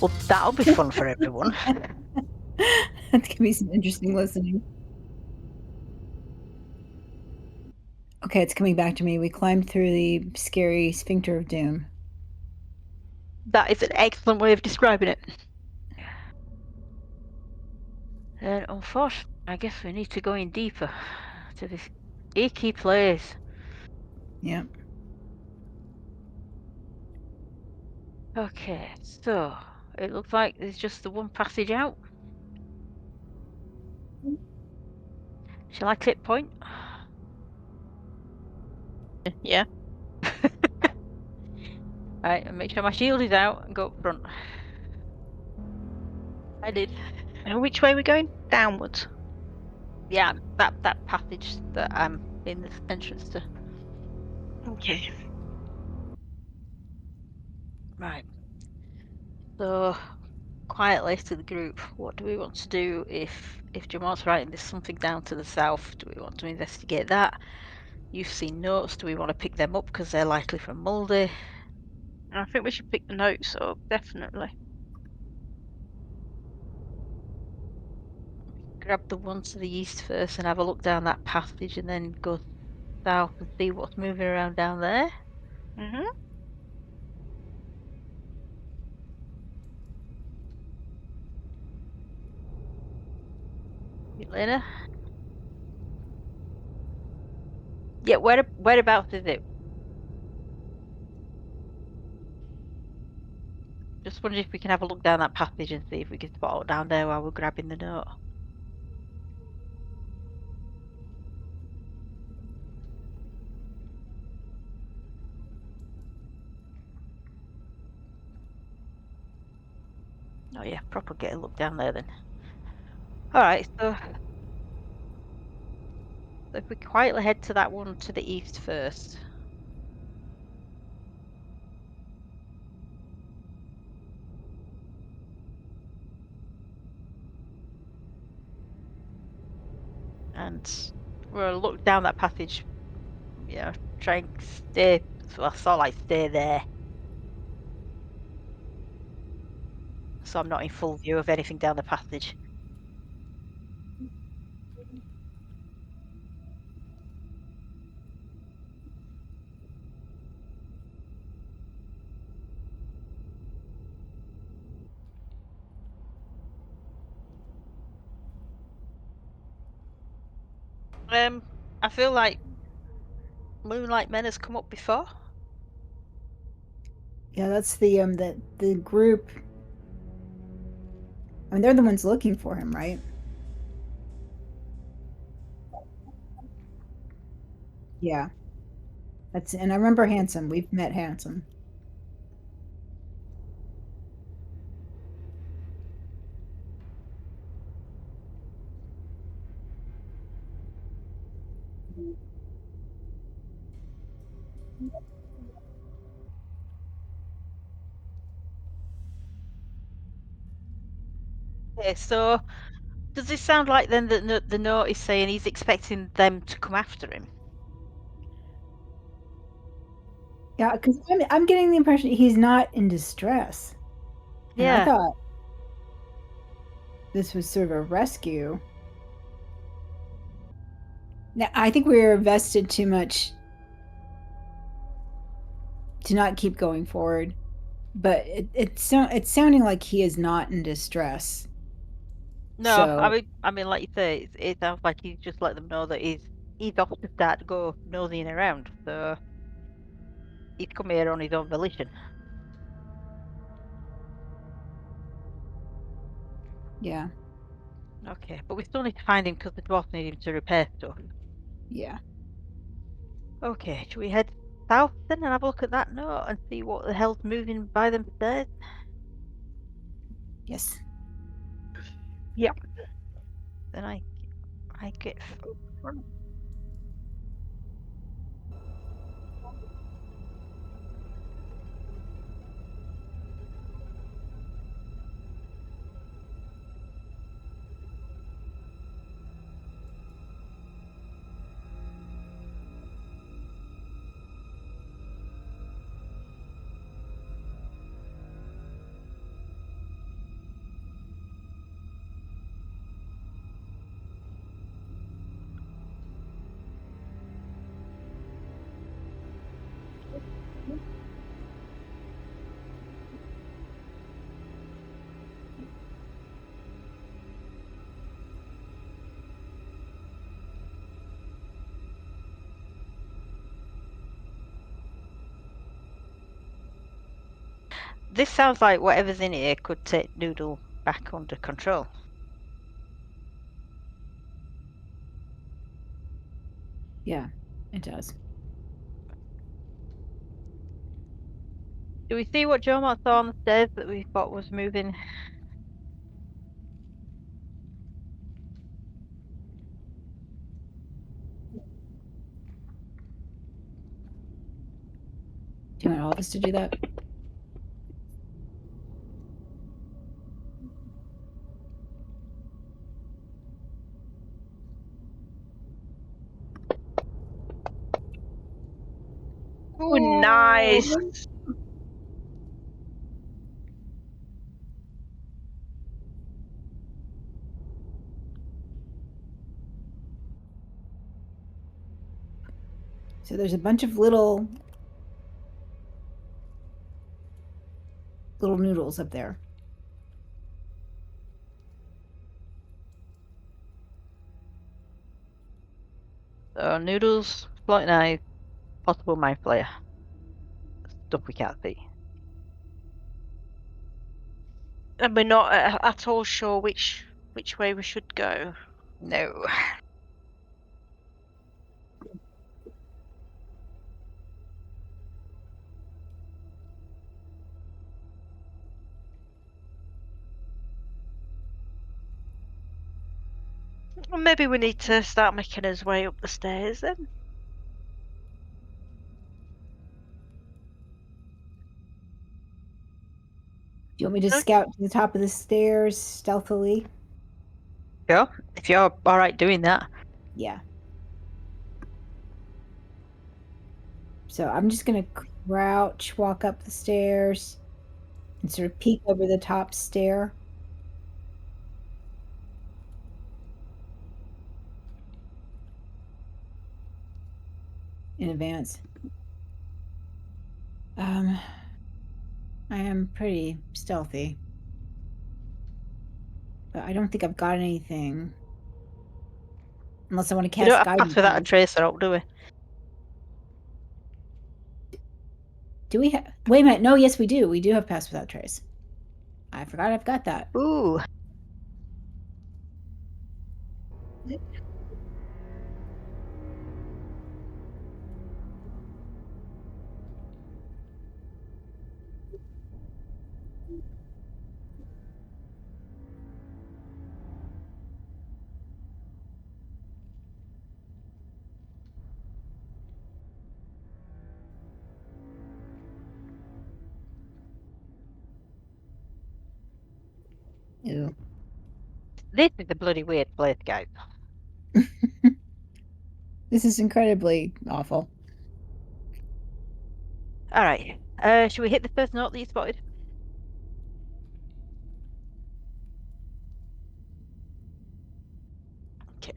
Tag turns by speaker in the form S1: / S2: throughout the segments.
S1: Well, that'll be fun for everyone.
S2: That's gonna be some interesting listening. Okay, it's coming back to me. We climbed through the scary sphincter of doom.
S1: That is an excellent way of describing it. And unfortunately, I guess we need to go in deeper to this icky place.
S2: Yeah.
S1: Okay, so it looks like there's just the one passage out. Shall I click point?
S3: Yeah.
S1: Right, and make sure my shield is out and go up front. I did.
S3: And which way are we going? Downwards.
S1: Yeah, that passage that I'm in the entrance to.
S3: Okay.
S1: Right. So quietly to the group, what do we want to do if Jamal's right and there's something down to the south? Do we want to investigate that? You've seen notes. Do we want to pick them up because they're likely from Muldy?
S3: I think we should pick the notes up, definitely.
S1: Grab the one to the east first and have a look down that passage and then go south and see what's moving around down there.
S3: Mm-hmm.
S1: Elena? Yeah, whereabouts is it? Just wondering if we can have a look down that passage and see if we can spot it down there while we're grabbing the note. Oh yeah, proper get a look down there then. Alright, so if we quietly head to that one to the east first. And we'll look down that passage, try and stay, well, sort of like stay there. So I'm not in full view of anything down the passage. I feel like Moonlight Men has come up before.
S2: Yeah, that's the group. I mean, they're the ones looking for him, right? Yeah. And I remember Handsome. We've met Handsome.
S1: Okay, so does this sound like then that the note is saying he's expecting them to come after him?
S2: Yeah, because I'm getting the impression he's not in distress. And I
S1: Yeah.
S2: thought this was sort of a rescue. Now, I think we were invested too much to not keep going forward. But it's sounding like he is not in distress.
S1: No,
S2: So
S1: I mean, like you say, it sounds like he's just let them know that he's off to start to go nosing around. So he's come here on his own volition.
S2: yeah,
S1: Okay, but we still need to find him because the dwarfs need him to repair stuff.
S2: yeah,
S1: Okay, should we head south then and have a look at that note and see what the hell's moving by them stairs?
S2: yes.
S3: Yep.
S1: Then I get This sounds like whatever's in here could take Noodle back under control.
S2: Yeah, it does.
S1: Do we see what Jomart saw on the stairs that we thought was moving?
S2: Do you want all of us to do that?
S3: Oh, nice.
S2: So there's a bunch of little noodles up there.
S1: So Noodles, floating eye, possible mind flayer. Stuff we can't see.
S3: And we're not at all sure which way we should go.
S1: No.
S3: Well, maybe we need to start making our way up the stairs then.
S2: Do you want me to
S3: Okay.
S2: scout to the top of the stairs stealthily?
S1: Sure. If you're alright doing that.
S2: Yeah. So I'm just gonna crouch, walk up the stairs, and sort of peek over the top stair. In advance. I am pretty stealthy. But I don't think I've got anything. Unless I want to
S1: We
S2: cast
S1: don't have
S2: guidance.
S1: pass without a tracer out, do we?
S2: Do we have... Wait a minute. No, yes, we do. We do have pass without trace. I forgot I've got that.
S1: Ooh.
S2: Ew.
S1: This is a bloody weird place, guys.
S2: This is incredibly awful.
S1: Alright. Should we hit the first note that you spotted? Okay.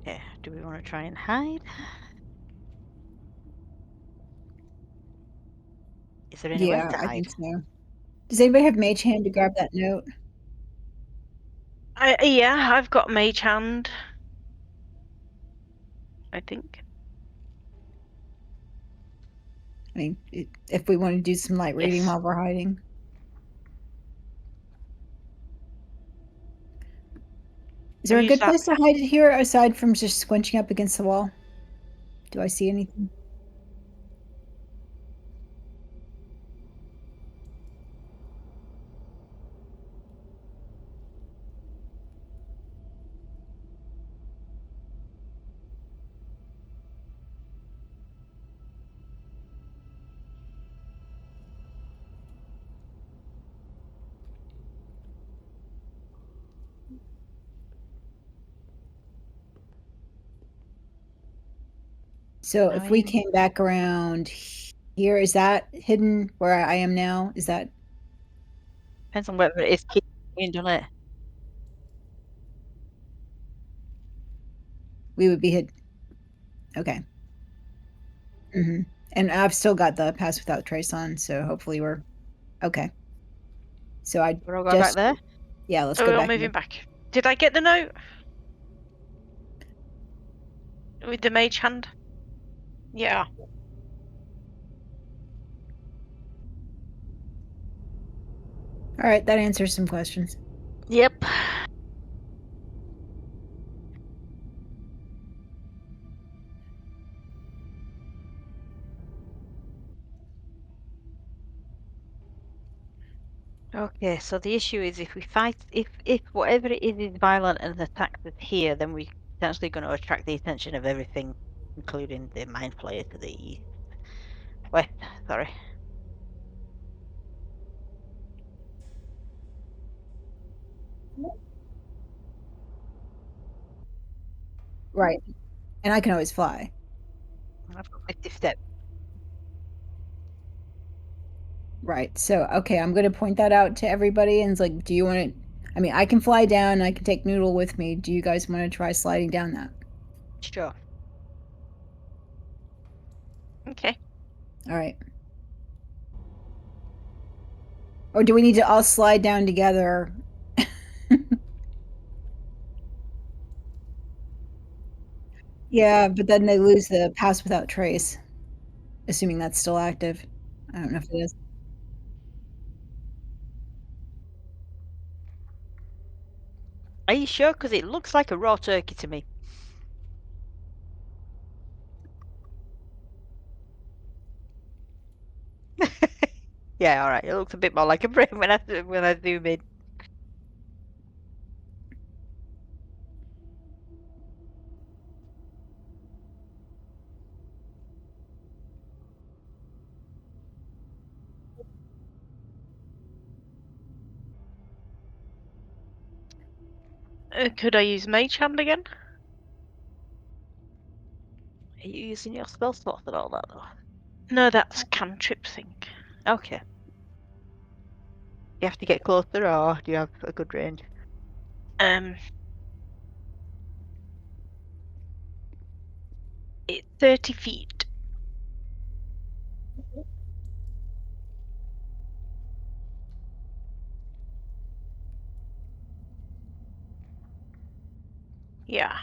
S1: Okay. Do we want to try and hide? Is there anywhere
S2: Yeah,
S1: to
S2: I
S1: hide?
S2: think so. Does anybody have mage hand to grab that note?
S3: Yeah, I've got mage hand. I think.
S2: I mean, if we want to do some light reading
S1: Yes.
S2: while we're hiding. Is there
S3: I'll
S2: a
S3: use
S2: good
S3: that.
S2: place to hide it here aside from just squinching up against the wall? Do I see anything? So
S1: I
S2: if we
S1: mean,
S2: came back around here, is that hidden where I am now? Is that...
S1: depends on whether it is keeping, doesn't it?
S2: We would be hidden. Okay. Mm-hmm. And I've still got the pass without trace on, so hopefully we're okay. So I
S1: We're all going back there?
S2: Yeah, let's
S3: Oh,
S2: go
S3: we're
S2: back.
S3: moving back. Did I get the note? With the mage hand? Yeah.
S2: All right, that answers some questions.
S1: Yep. Okay, so the issue is if we fight, if whatever it is violent and attacks us here, then we're potentially going to attract the attention of everything, including the mind flayer to the east. West, sorry.
S2: Right. And I can always fly.
S1: I've got 50 steps.
S2: Right. So, okay, I'm going to point that out to everybody and it's like, do you want to I mean, I can fly down, I can take Noodle with me. Do you guys want to try sliding down that?
S1: Sure.
S3: Okay.
S2: All right. Or do we need to all slide down together? Yeah, but then they lose the pass without trace, assuming that's still active. I don't know if it is.
S1: Are you sure? Because it looks like a raw turkey to me. Yeah, all right. It looks a bit more like a brain when I zoom in.
S3: Could I use mage hand again?
S1: Are you using your spell slots and all that though?
S3: No, that's cantrip thing.
S1: Okay. You have to get closer, or do you have a good range?
S3: It's 30 feet. Yeah.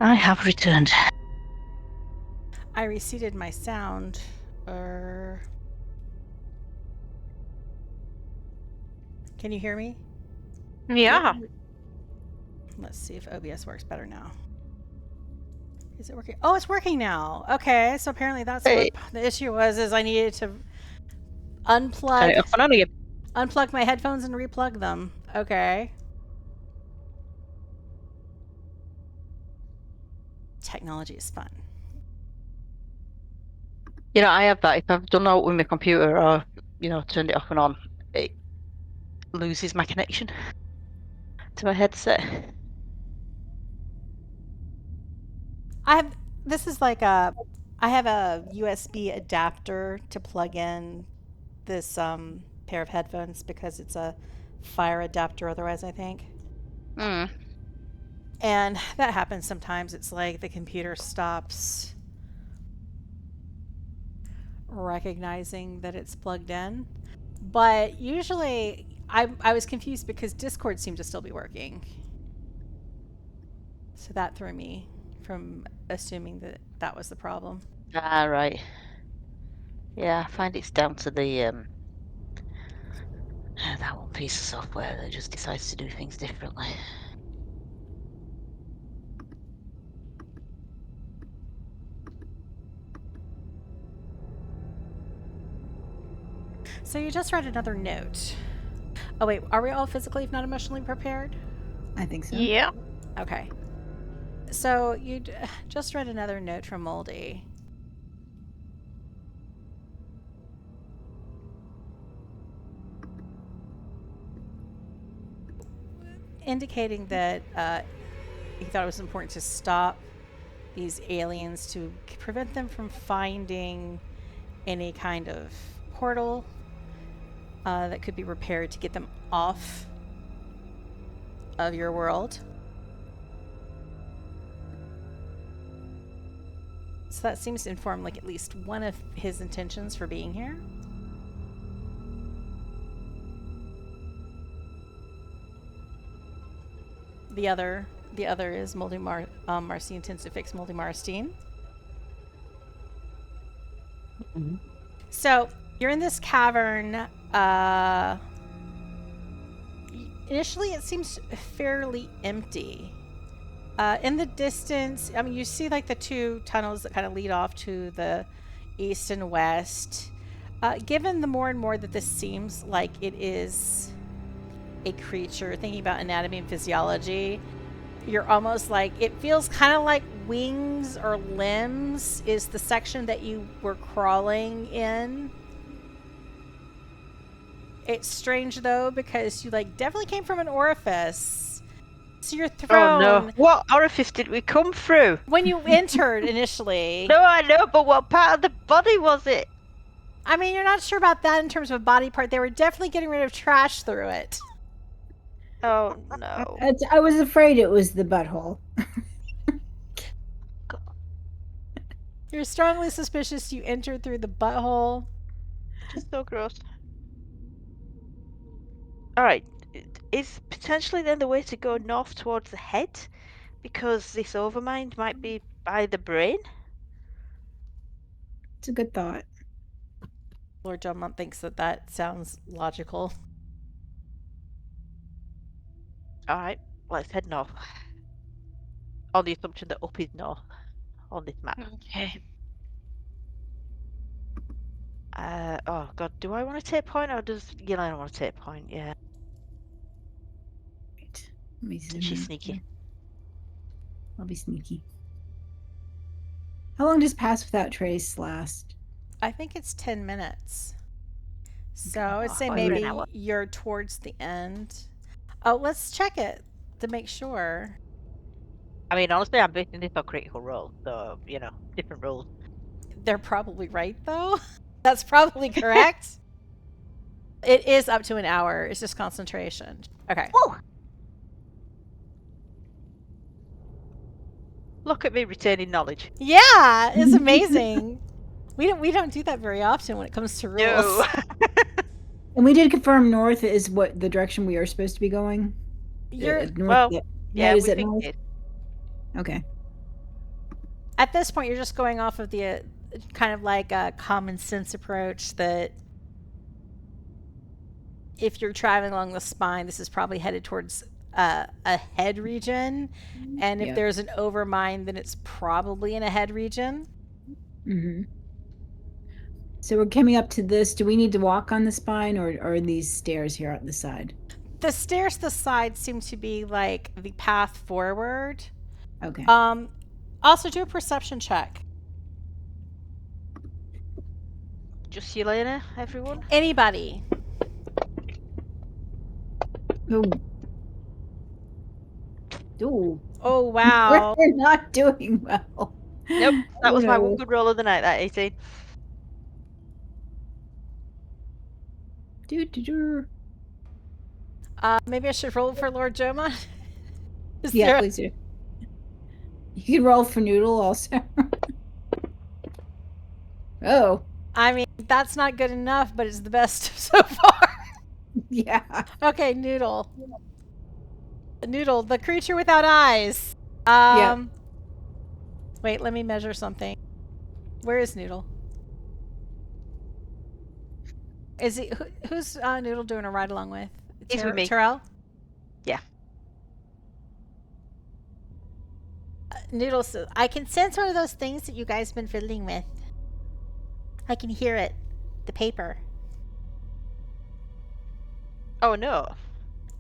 S1: I have returned.
S4: I reseated my sound. Can you hear me?
S3: Yeah.
S4: Let's see if OBS works better now. Is it working? Oh, it's working now. Okay, so apparently that's
S1: Hey.
S4: what the issue was. Is I needed to
S1: Turn it
S4: unplug
S1: off and on again.
S4: unplug my headphones and replug them. Okay. Technology is fun.
S1: You know, I have that. If I've done out with my computer or, turned it off and on, it loses my connection to my headset.
S4: I have a USB adapter to plug in this pair of headphones because it's a fire adapter otherwise, I think.
S1: Mm.
S4: And that happens sometimes. It's like the computer stops recognizing that it's plugged in. But usually, I was confused because Discord seemed to still be working. So that threw me from assuming that that was the problem.
S1: Ah, right. Yeah, I find it's down to the that one piece of software that just decides to do things differently.
S4: So you just read another note. Oh wait, are we all physically, if not emotionally, prepared?
S2: I think so.
S3: Yeah.
S4: Okay. So you just read another note from Muldy. Indicating that he thought it was important to stop these aliens to prevent them from finding any kind of portal that could be repaired to get them off of your world. So that seems to inform like at least one of his intentions for being here. The other is Muldy Marstein intends to fix Muldy Marstein.
S2: Mm-hmm.
S4: So you're in this cavern. Initially, it seems fairly empty. In the distance, I mean, you see like the two tunnels that kind of lead off to the east and west. Given the more and more that this seems like it is a creature, thinking about anatomy and physiology, you're almost like, it feels kind of like wings or limbs is the section that you were crawling in. It's strange though, because you like definitely came from an orifice. So you're thrown.
S1: Oh no! What orifice did we come through?
S4: When you entered initially.
S1: No, I know, but what part of the body was it?
S4: I mean, you're not sure about that in terms of a body part. They were definitely getting rid of trash through it.
S1: Oh no!
S2: I was afraid it was the butthole.
S4: You're strongly suspicious you entered through the butthole.
S1: Just so gross. Alright, is potentially then the way to go north towards the head? Because this overmind might be by the brain?
S2: It's a good thought.
S4: Lord John thinks that sounds logical.
S1: Alright, let's head north. On the assumption that up is north on this map.
S3: Okay.
S1: Oh god, do I want to take point or does Yelena want to take point? Yeah.
S2: Right. Let me zoom
S1: She's
S2: in.
S1: sneaky.
S2: I'll be sneaky. How long does Pass Without Trace last?
S4: I think it's 10 minutes. So
S2: Okay.
S4: I'd say
S1: over an
S4: maybe
S1: hour.
S4: you're towards the end. Oh, let's check it to make sure.
S1: I mean, honestly, I'm basing this on critical roles, so, you know, different rules.
S4: They're probably right, though. That's probably correct. It is up to an hour. It's just concentration. Okay.
S1: Woo! Look at me retaining knowledge.
S4: Yeah, it's amazing. We don't do that very often when it comes to rules.
S1: No.
S2: And we did confirm north is what the direction we are supposed to be going.
S4: You're
S2: North,
S1: well, yeah,
S2: is
S1: we
S2: it
S1: think
S2: north?
S1: it.
S2: Okay.
S4: at this point you're just going off of the kind of like a common sense approach that if you're traveling along the spine, this is probably headed towards a head region, and if
S2: Yeah.
S4: there's an overmind, then it's probably in a head region.
S2: Mm-hmm. So we're coming up to this. Do we need to walk on the spine, or are these stairs here on the side?
S4: The stairs to the side seem to be like the path forward.
S2: Okay.
S4: Also do a perception check.
S1: Just Yelena, everyone?
S4: Anybody.
S2: Oh. Ooh.
S4: Oh wow.
S2: We're not doing well.
S1: Nope, that was my
S2: No.
S1: one good roll of the night, that 18.
S2: Doo-doo-doo.
S4: Maybe I should roll for Lord Joma. Is
S2: Yeah,
S4: there-
S2: please do. You can roll for Noodle also. Oh,
S4: I mean, that's not good enough, but it's the best so far.
S2: yeah.
S4: Okay, Noodle. Noodle, the creature without eyes.
S2: Yeah.
S4: Wait, let me measure something. Where is Noodle? Is he who's Noodle doing a ride along with?
S1: He's with me.
S4: Terrell?
S1: Yeah.
S4: Noodle says, I can sense one of those things that you guys been fiddling with. I can hear it. The paper.
S1: Oh no.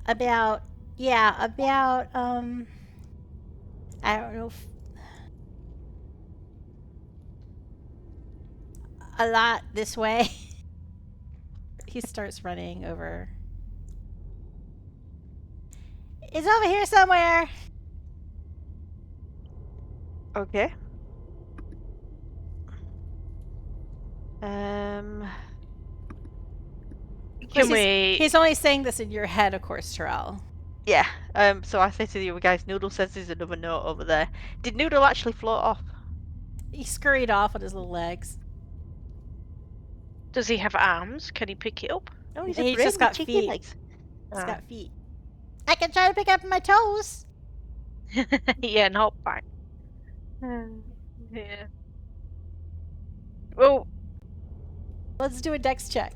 S4: About I don't know a lot this way. He starts running over. It's over here somewhere.
S1: Okay. Um.
S4: Of course,
S3: Can we?
S4: he's only saying this in your head, of course, Terrell.
S1: Yeah. So I say to the other guys, Noodle says there's another note over there. Did Noodle actually float off?
S4: He scurried off on his little legs.
S3: Does he have arms? Can he pick it up?
S1: No, he's
S4: He's
S1: a brain
S4: just
S1: with
S4: got
S1: cheeky
S4: feet.
S1: legs.
S4: He's
S3: Ah.
S4: got feet. I can try to pick up my toes.
S3: Yeah, and hop back. Yeah. Well,
S4: Let's do a dex check.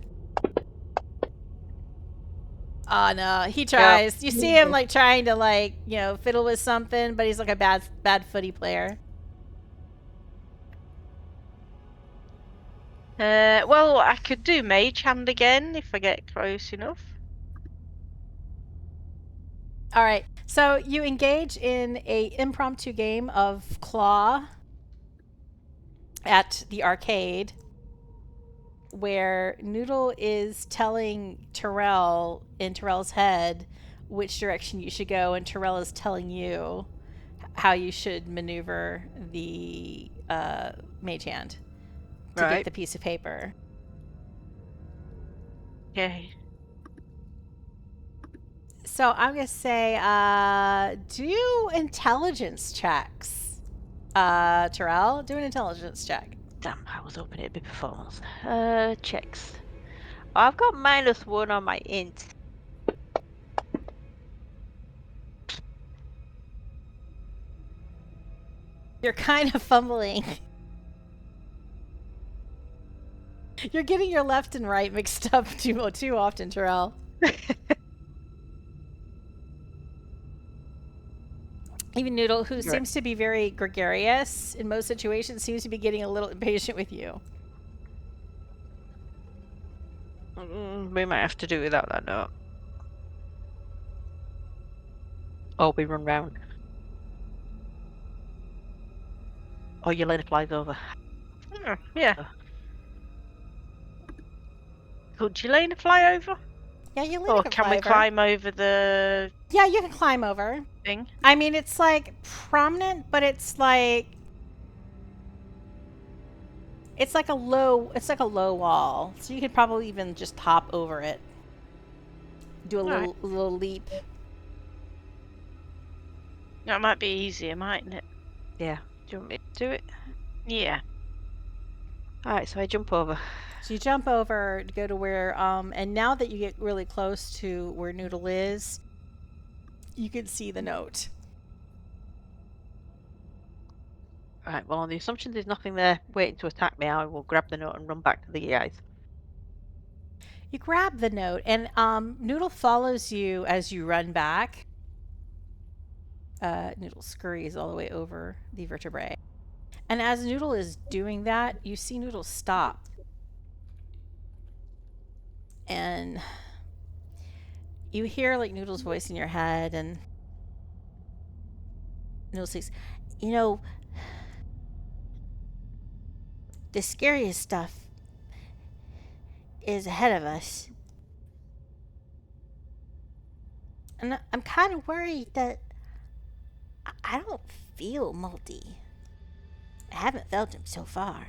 S4: Oh no, he tries. You see him like trying to like, fiddle with something, but he's like a bad footy player.
S3: well, I could do Mage Hand again if I get close enough.
S4: All right. So you engage in a impromptu game of Claw at the arcade, where Noodle is telling Terrell in Terrell's head which direction you should go, and Terrell is telling you how you should maneuver the mage hand to get
S1: Right.
S4: the piece of paper.
S3: Okay.
S4: So I'm gonna say, do intelligence checks. Terrell, do an intelligence check.
S1: Damn, I was hoping it'd be performance. Checks. I've got -1 on my int.
S4: You're kind of fumbling. You're getting your left and right mixed up too often, Terrell. Even Noodle, who seems to be very gregarious in most situations, seems to be getting a little impatient with you.
S1: We might have to do without that note. Or we run round. Or Yelena flies over.
S3: Yeah. Could Jelena fly over?
S4: Yeah, you
S3: Or can we climb over the
S4: Yeah, you can climb over.
S3: thing?
S4: I mean, it's like prominent, but it's like a low wall. So you could probably even just hop over it. Do a little leap.
S3: That might be easier, mightn't it?
S1: Yeah. Do you want me to do it?
S3: Yeah.
S1: Alright, so I jump over.
S4: So you jump over to go to where, and now that you get really close to where Noodle is, you can see the note.
S1: Alright, well, on the assumption there's nothing there waiting to attack me, I will grab the note and run back to the guys.
S4: You grab the note, and Noodle follows you as you run back. Noodle scurries all the way over the vertebrae. And as Noodle is doing that, you see Noodle stop. And you hear like Noodle's voice in your head, and Noodle says, the scariest stuff is ahead of us. And I'm kind of worried that I don't feel Muldy. I haven't felt him so far.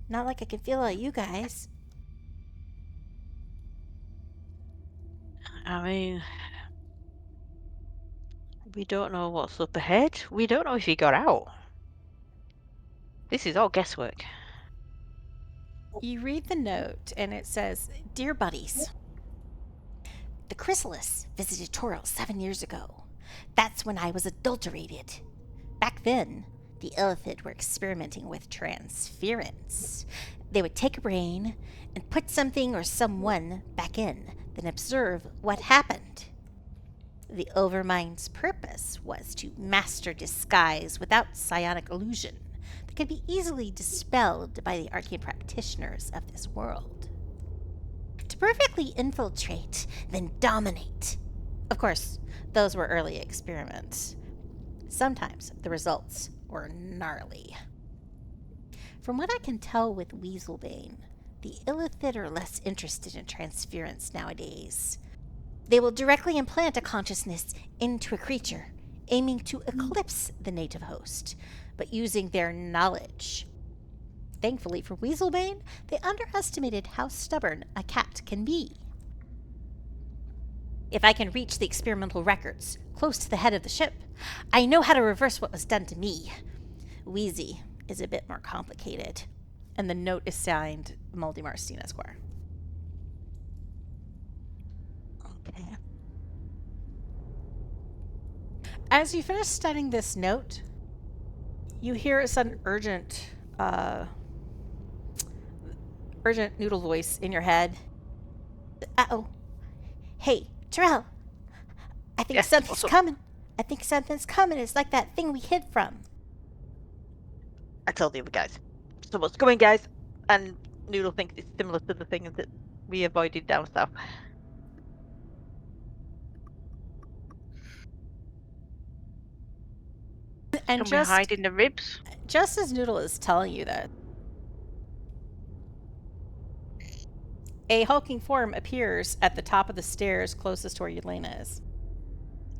S4: Not like I can feel all you guys.
S1: I mean, we don't know what's up ahead. We don't know if he got out. This is all guesswork.
S4: You read the note, and it says, Dear buddies, the chrysalis visited Toril 7 years ago. That's when I was adulterated. Back then, the Illithid were experimenting with transference. They would take a brain and put something or someone back in, then observe what happened. The Overmind's purpose was to master disguise without psionic illusion that could be easily dispelled by the arcane practitioners of this world. To perfectly infiltrate, then dominate. Of course, those were early experiments. Sometimes the results were gnarly. From what I can tell with Weaselbane, the Illithid are less interested in transference nowadays. They will directly implant a consciousness into a creature, aiming to eclipse the native host, but using their knowledge. Thankfully for Weaselbane, they underestimated how stubborn a cat can be. If I can reach the experimental records close to the head of the ship, I know how to reverse what was done to me. Wheezy is a bit more complicated. And the note is signed Muldy Marstein, Esquire.
S1: Okay.
S4: As you finish studying this note, you hear a sudden urgent noodle voice in your head. Uh-oh. Hey, Terrell. I think something's coming. I think something's coming. It's like that thing we hid from.
S1: I told the other guys. Someone's coming, guys. And Noodle thinks it's similar to the thing that we avoided down south.
S4: And
S3: Can we hide in the ribs?
S4: just as Noodle is telling you that, a hulking form appears at the top of the stairs closest to where Yelena is.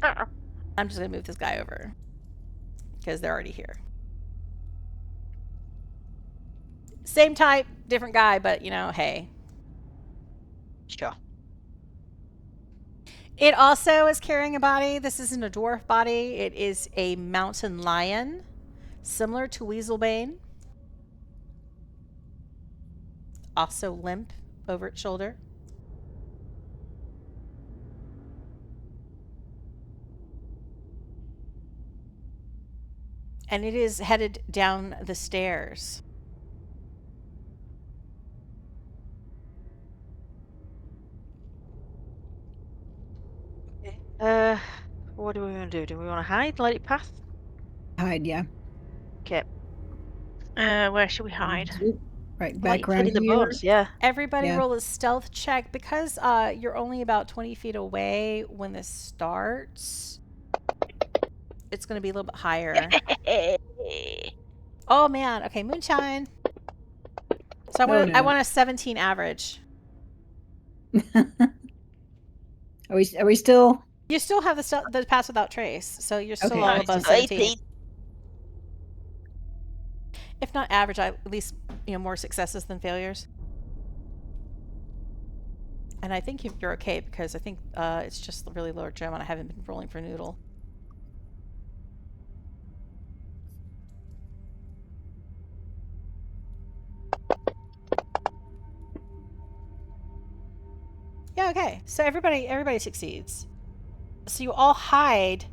S4: I'm just going to move this guy over because they're already here. Same type, different guy, but hey.
S1: Sure.
S4: It also is carrying a body. This isn't a dwarf body. It is a mountain lion, similar to Weaselbane. Also limp over its shoulder. And it is headed down the stairs.
S1: What do we want to do? Do we want to hide? Let it pass?
S2: Hide, yeah.
S1: Okay.
S3: Where should we hide?
S2: Right,
S1: Like
S2: back around
S1: in the
S2: here.
S1: bones, yeah.
S4: Everybody
S2: Yeah.
S4: roll a stealth check because you're only about 20 feet away when this starts. It's going to be a little bit higher. Oh man, okay, moonshine. So I want a 17 average.
S2: Are we still?
S4: You still have the pass without trace, so you're still
S2: Okay.
S4: all above
S1: So
S4: 17.
S1: 18.
S4: If not average, at least more successes than failures. And I think you're okay because I think it's just really lower gem, and I haven't been rolling for Noodle. Yeah, okay. So everybody succeeds. So you all hide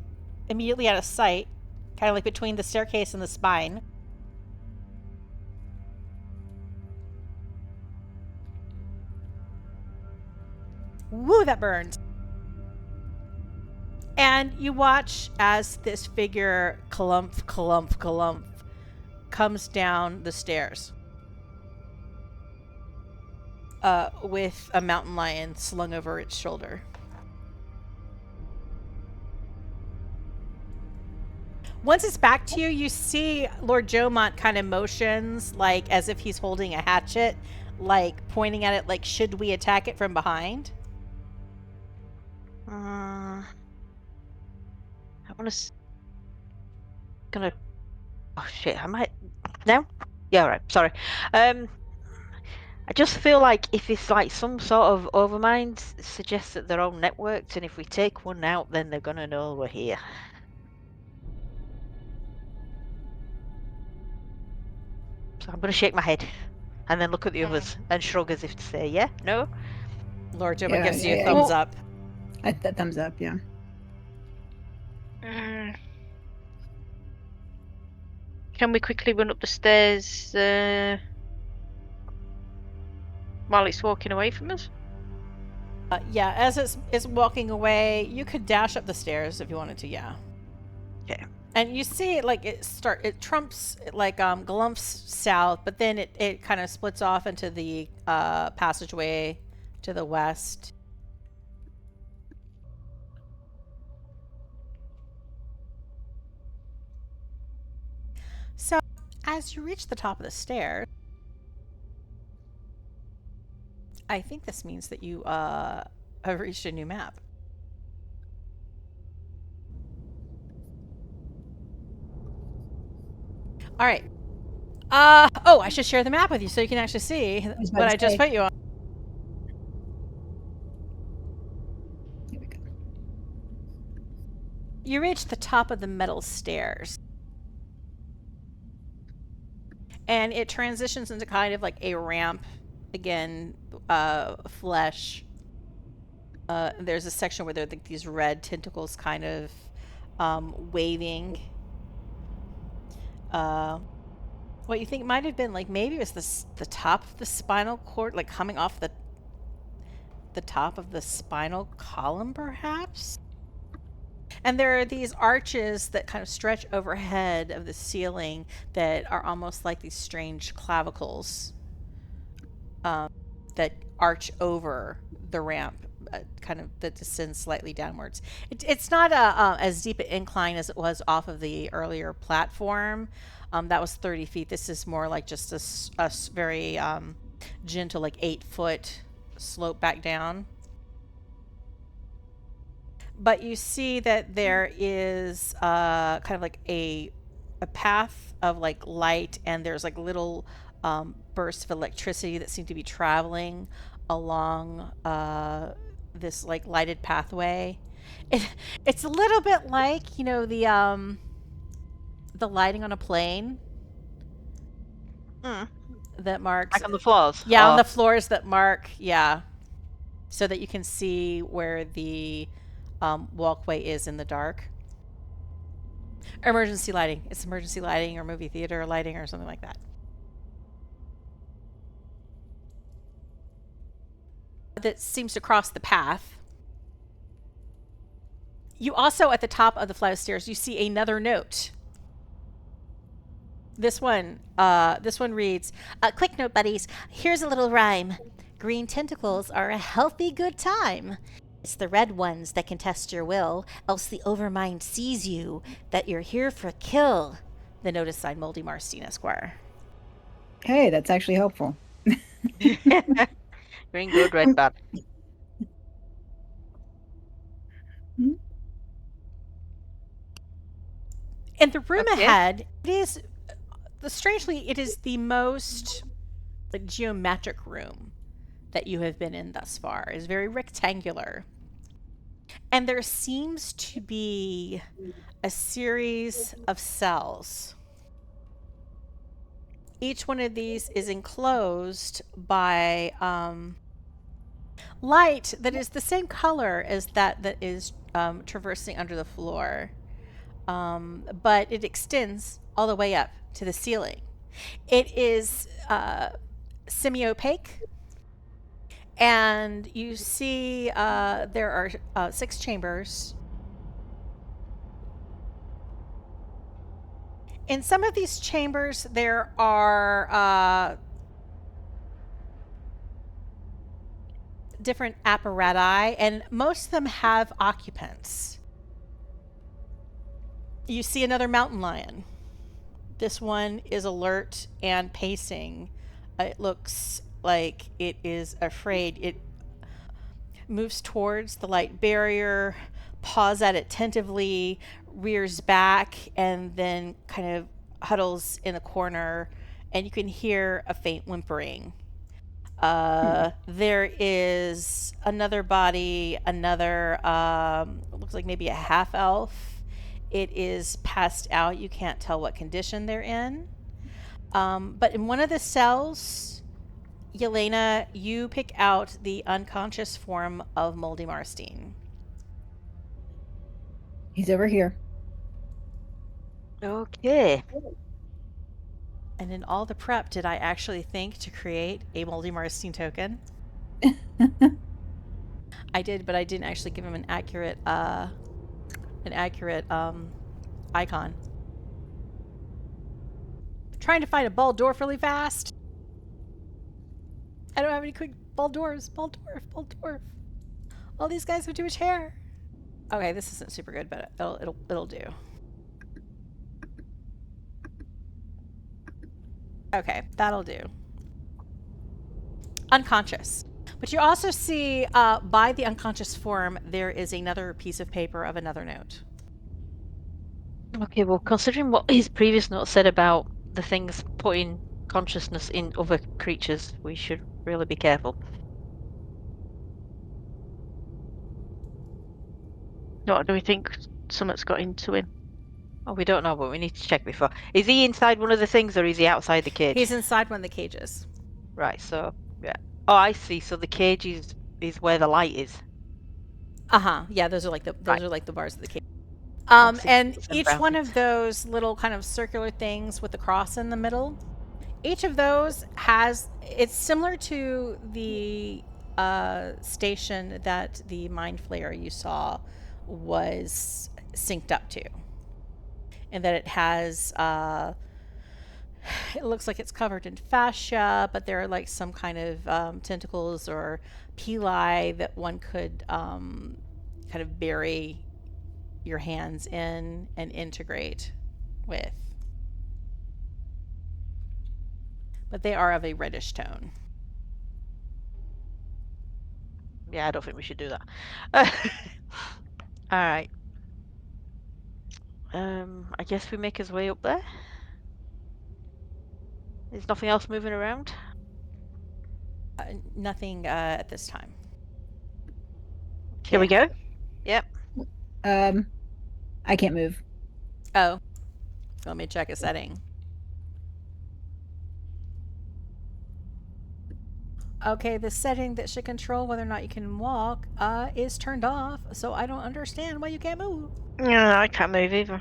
S4: immediately out of sight, kind of like between the staircase and the spine. Woo, that burned. And you watch as this figure clump comes down the stairs. With a mountain lion slung over its shoulder. Once it's back to you, you see Lord Jomont kind of motions, like as if he's holding a hatchet, like pointing at it, like, should we attack it from behind?
S1: I want to. Gonna. Oh shit! I might. No. Yeah. Right. Sorry. I just feel like if it's like some sort of overmind suggests that they're all networked, and if we take one out, then they're gonna know we're here. So I'm gonna shake my head, and then look at the others and shrug as if to say, "Yeah, no."
S4: Lord Jomont gives you a
S2: yeah.
S4: thumbs up.
S2: That thumbs up, yeah.
S3: Can we quickly run up the stairs while it's walking away from us?
S4: Yeah, as it's walking away, you could dash up the stairs if you wanted to, yeah.
S1: Okay.
S4: And you see like it trumps like galumps south, but then it kind of splits off into the passageway to the west. So, as you reach the top of the stairs, I think this means that you have reached a new map. All right. Oh, I should share the map with you so you can actually see
S2: was about
S4: what
S2: to
S4: I just
S2: say.
S4: put you on.
S2: Here we go.
S4: You reach the top of the metal stairs. And it transitions into kind of like a ramp. Again, flesh. There's a section where there are like these red tentacles kind of waving. What you think might have been like maybe it was the top of the spinal cord, like coming off the top of the spinal column, perhaps. And there are these arches that kind of stretch overhead of the ceiling that are almost like these strange clavicles that arch over the ramp, kind of that descends slightly downwards. It's not as deep an incline as it was off of the earlier platform. That was 30 feet. This is more like just a very gentle, like 8-foot slope back down. But you see that there is kind of like a path of like light, and there's like little bursts of electricity that seem to be traveling along this like lighted pathway. It's a little bit like, you know, the lighting on a plane that marks.
S3: Like on the floors.
S4: Yeah,
S3: or...
S4: on the floors that mark. Yeah, so that you can see where the walkway is in the dark. Emergency lighting. It's emergency lighting or movie theater lighting or something like that. That seems to cross the path. You also, at the top of the flight of stairs, you see another note. This one reads, "Quick note, buddies. Here's a little rhyme. Green tentacles are a healthy good time. It's the red ones that can test your will, else the overmind sees you, that you're here for kill." The note is signed Muldy Marstein, Esquire.
S2: Hey, that's actually helpful.
S3: Green good, red bad.
S4: In the room
S3: Okay.
S4: ahead, strangely, it is the most like geometric room that you have been in thus far. It's very rectangular. And there seems to be a series of cells. Each one of these is enclosed by light that is the same color as that is traversing under the floor. But it extends all the way up to the ceiling. It is semi-opaque. And you see there are 6 chambers. In some of these chambers, there are different apparati, and most of them have occupants. You see another mountain lion. This one is alert and pacing. It looks like it is afraid. It moves towards the light barrier, paws at it tentatively, rears back, and then kind of huddles in a corner, and you can hear a faint whimpering. There is another body, another looks like maybe a half elf. It is passed out. You can't tell what condition they're in. But in one of the cells, Yelena, you pick out the unconscious form of Muldy Marstein.
S2: He's over here.
S3: Okay.
S4: And in all the prep, did I actually think to create a Muldy Marstein token? I did, but I didn't actually give him an accurate icon. Trying to find a bald dwarf really fast. I don't have any quick Bald dwarves, bald dwarf, bald dwarf. All these guys have too much hair. Okay, this isn't super good, but it'll do. Okay, that'll do. Unconscious. But you also see by the unconscious form, there is another piece of paper of another note.
S1: Okay, well, considering what his previous note said about the things putting consciousness in other creatures, we should really be careful.
S3: What do we think something's got into him?
S1: Oh, we don't know, but we need to check before. Is he inside one of the things, or is he outside the cage?
S4: He's inside one of the cages.
S1: Right, so, yeah. Oh, I see. So the cage is where the light is.
S4: Yeah, those are like the
S1: Right.
S4: are like the bars of the cage.
S1: Obviously,
S4: And
S1: it's in
S4: each
S1: brown
S4: one
S1: things.
S4: of those little kind of circular things with the cross in the middle, each of those it's similar to the station that the mind flayer you saw was synced up to, and that it has it looks like it's covered in fascia, but there are like some kind of tentacles or pili that one could kind of bury your hands in and integrate with. But they are of a reddish tone.
S1: Yeah, I don't think we should do that. All right. I guess we make his way up there. There's nothing else moving around.
S4: Nothing at this time.
S3: Here we go.
S1: Yep.
S2: I can't move.
S4: Oh, let me check a setting. Okay, the setting that should control whether or not you can walk is turned off, so I don't understand why you can't move.
S3: No, I can't move either.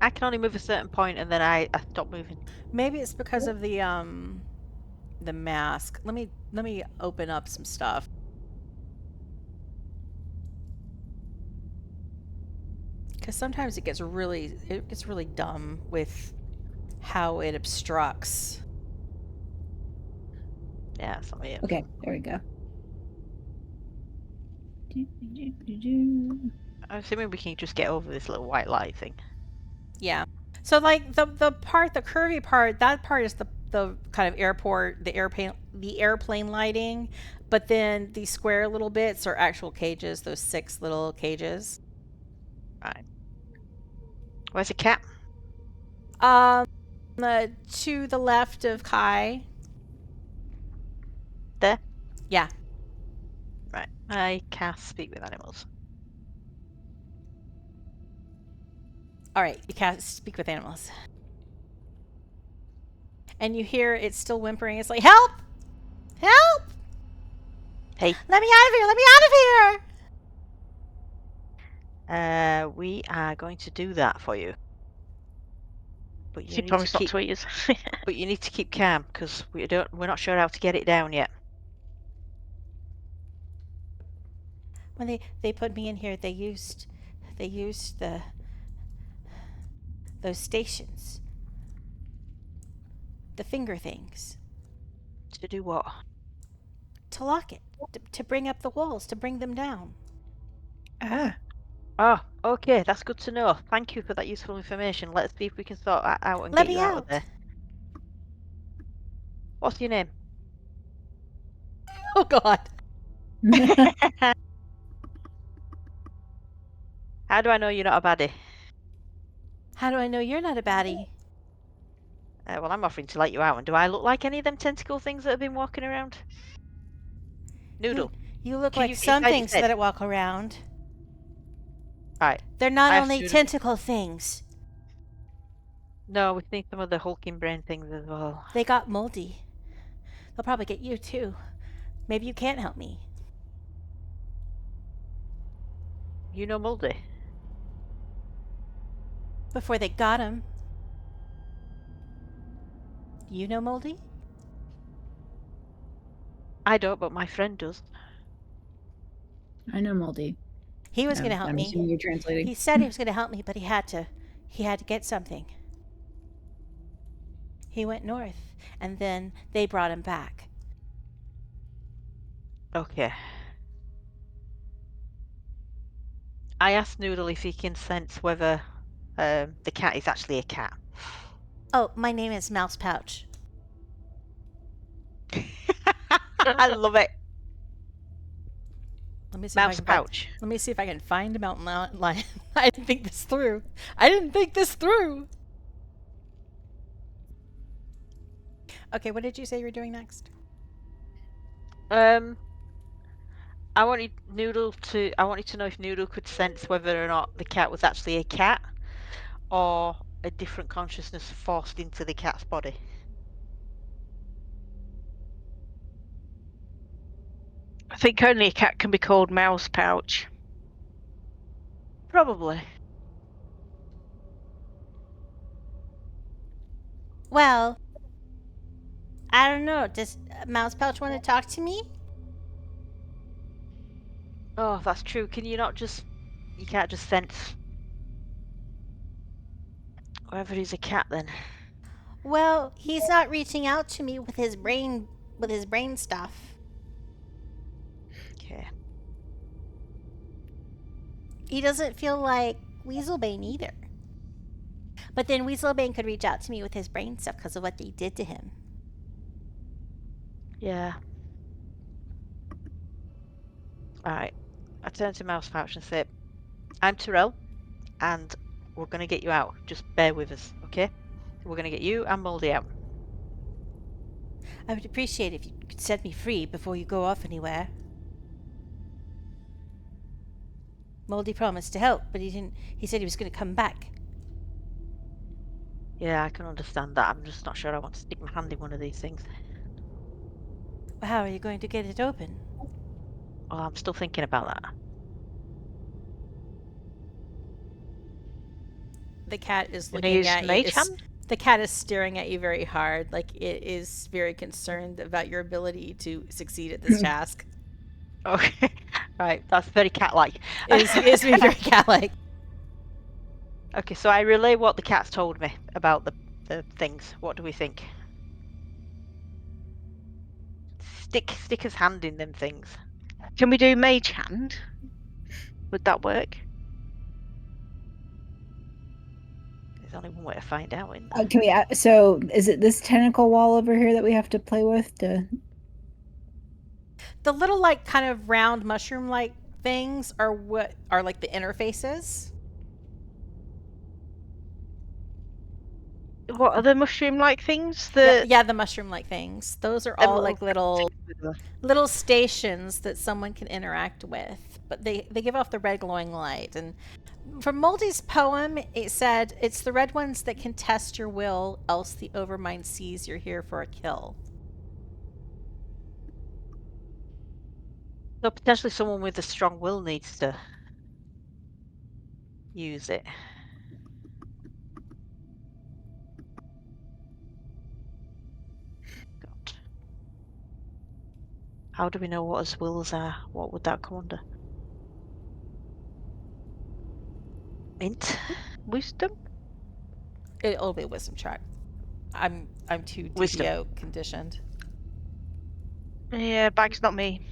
S1: I can only move a certain point, and then I stop moving.
S4: Maybe it's because of the mask. Let me open up some stuff. Because sometimes it gets really dumb with how it obstructs.
S1: Yeah, that's not it.
S2: Okay, there we go.
S1: I'm assuming we can just get over this little white light thing.
S4: Yeah. So like the curvy part, that part is the kind of airport, the airplane lighting, but then the square little bits are actual cages, those 6 little cages.
S1: Right. Where's the cat?
S4: To the left of Kai.
S1: There?
S4: Yeah.
S1: Right. I cast Speak with Animals.
S4: All right, you can speak with animals. And you hear it's still whimpering. It's like, help! Help!
S1: Hey.
S4: Let me out of here! Let me out of here!
S1: We are going to do that for you. But
S3: She promised not to eat us.
S1: But you need to keep calm, because we're not sure how to get it down yet.
S4: When they put me in here, they used those stations. The finger things.
S1: To do what?
S4: To lock it. To bring up the walls. To bring them down.
S3: Ah.
S1: Oh, okay, that's good to know. Thank you for that useful information. Let's see if we can sort that out and
S4: Let
S1: get
S4: me
S1: you out
S4: out.
S1: of there. What's your name?
S4: Oh, God.
S1: How do I know you're not a baddie?
S4: How do I know you're not a baddie?
S1: Well, I'm offering to let you out. And do I look like any of them tentacle things that have been walking around? Noodle.
S4: You look
S1: Can
S4: like
S1: you get
S4: some
S1: inside his
S4: things
S1: head?
S4: that walk around.
S1: Right.
S4: They're not
S1: I have
S4: only
S1: to do-
S4: tentacle things.
S1: No, we need some of the hulking brain things as well.
S4: They got moldy. They'll probably get you too. Maybe you can't help me.
S1: You know Muldy?
S4: Before they got him. You know Moldy?
S1: I don't, but my friend does.
S2: I know Muldy.
S4: He was going to help
S2: I'm
S4: me.
S2: assuming you're translating.
S4: He said he was going to help me, but he had to get something. He went north, and then they brought him back.
S1: Okay. I asked Noodle if he can sense whether the cat is actually a cat.
S4: Oh, my name is Mouse Pouch.
S1: I love it.
S4: Let me see if I
S1: Mouse
S4: can
S1: pouch.
S4: Let me see if I can find a mountain lion. I didn't think this through. I didn't think this through. Okay, what did you say you were doing next?
S1: I wanted to know if Noodle could sense whether or not the cat was actually a cat or a different consciousness forced into the cat's body.
S3: I think only a cat can be called Mouse Pouch.
S1: Probably.
S4: Well, I don't know. Does Mouse Pouch want to talk to me?
S1: Oh, that's true. You can't just sense whether he's a cat then?
S4: Well, he's not reaching out to me with his brain stuff.
S1: Okay.
S4: He doesn't feel like Weaselbane either. But then Weaselbane could reach out to me with his brain stuff because of what they did to him.
S1: Yeah. Alright. I turn to Mouse Pouch and say, I'm Tyrell, and we're going to get you out. Just bear with us, okay? We're going to get you and Muldy out.
S4: I would appreciate if you could set me free before you go off anywhere. Moldy promised to help, but he didn't. He said he was going to come back.
S1: Yeah, I can understand that. I'm just not sure I want to stick my hand in one of these things.
S4: Well, how are you going to get it open?
S1: Oh, I'm still thinking about that.
S4: The cat is
S3: Can I
S4: looking
S3: use
S4: at you.
S3: Mage Hand?
S4: The cat is staring at you very hard, like it is very concerned about your ability to succeed at this task.
S1: Okay. Right, that's very cat-like.
S4: It is being very cat-like.
S1: Okay, so I relay what the cat's told me about the things. What do we think? Stick his hand in them things.
S3: Can we do Mage Hand? Would that work?
S1: There's only one way to find out, isn't there?
S2: Can we? So, is it this tentacle wall over here that we have to play with? To
S4: The little like kind of round mushroom like things are what are like the interfaces.
S3: What are the mushroom-like things?
S4: Yeah, the mushroom like things. Those are all like little
S3: little
S4: stations that someone can interact with, but they give off the red glowing light. And from Moldy's poem, it said it's the red ones that can test your will, else the overmind sees you're here for a kill.
S1: So potentially someone with a strong will needs to use it. God. How do we know what his wills are? What would that come under? Int? Wisdom?
S4: It'll be a wisdom check. I'm too
S1: Wisdom.
S4: DPO conditioned.
S3: Yeah, bag's not me.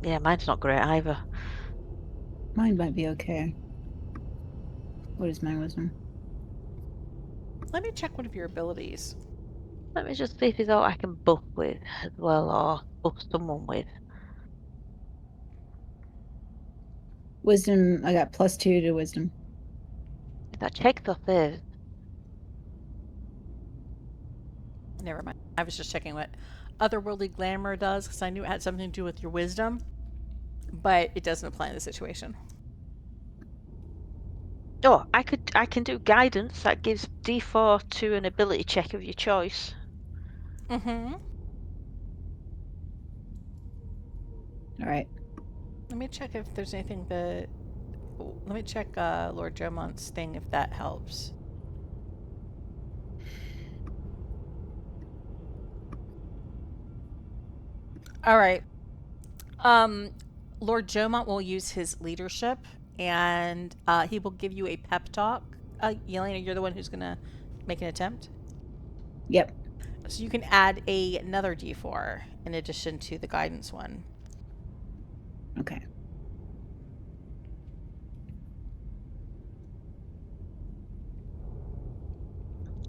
S1: Yeah, mine's not great either.
S2: mine might be okay. What is my wisdom?
S4: Let me check one of your abilities.
S1: Let me just see if there's all I can buff with as well, or buff someone with.
S2: Wisdom. I got +2 to wisdom.
S1: Is that checked or saved?
S4: Never mind. I was just checking what otherworldly glamour does because I knew it had something to do with your wisdom, but it doesn't apply in this situation.
S1: Oh, I can do guidance. That gives D4 to an ability check of your choice.
S4: Mm-hmm.
S2: All right.
S4: Let me check if there's anything that. Let me check Lord Jomont's thing if that helps. All right. Lord Jomont will use his leadership, and he will give you a pep talk. Yelena, you're the one who's gonna make an attempt.
S2: Yep.
S4: So you can add another D4 in addition to the guidance one.
S2: Okay.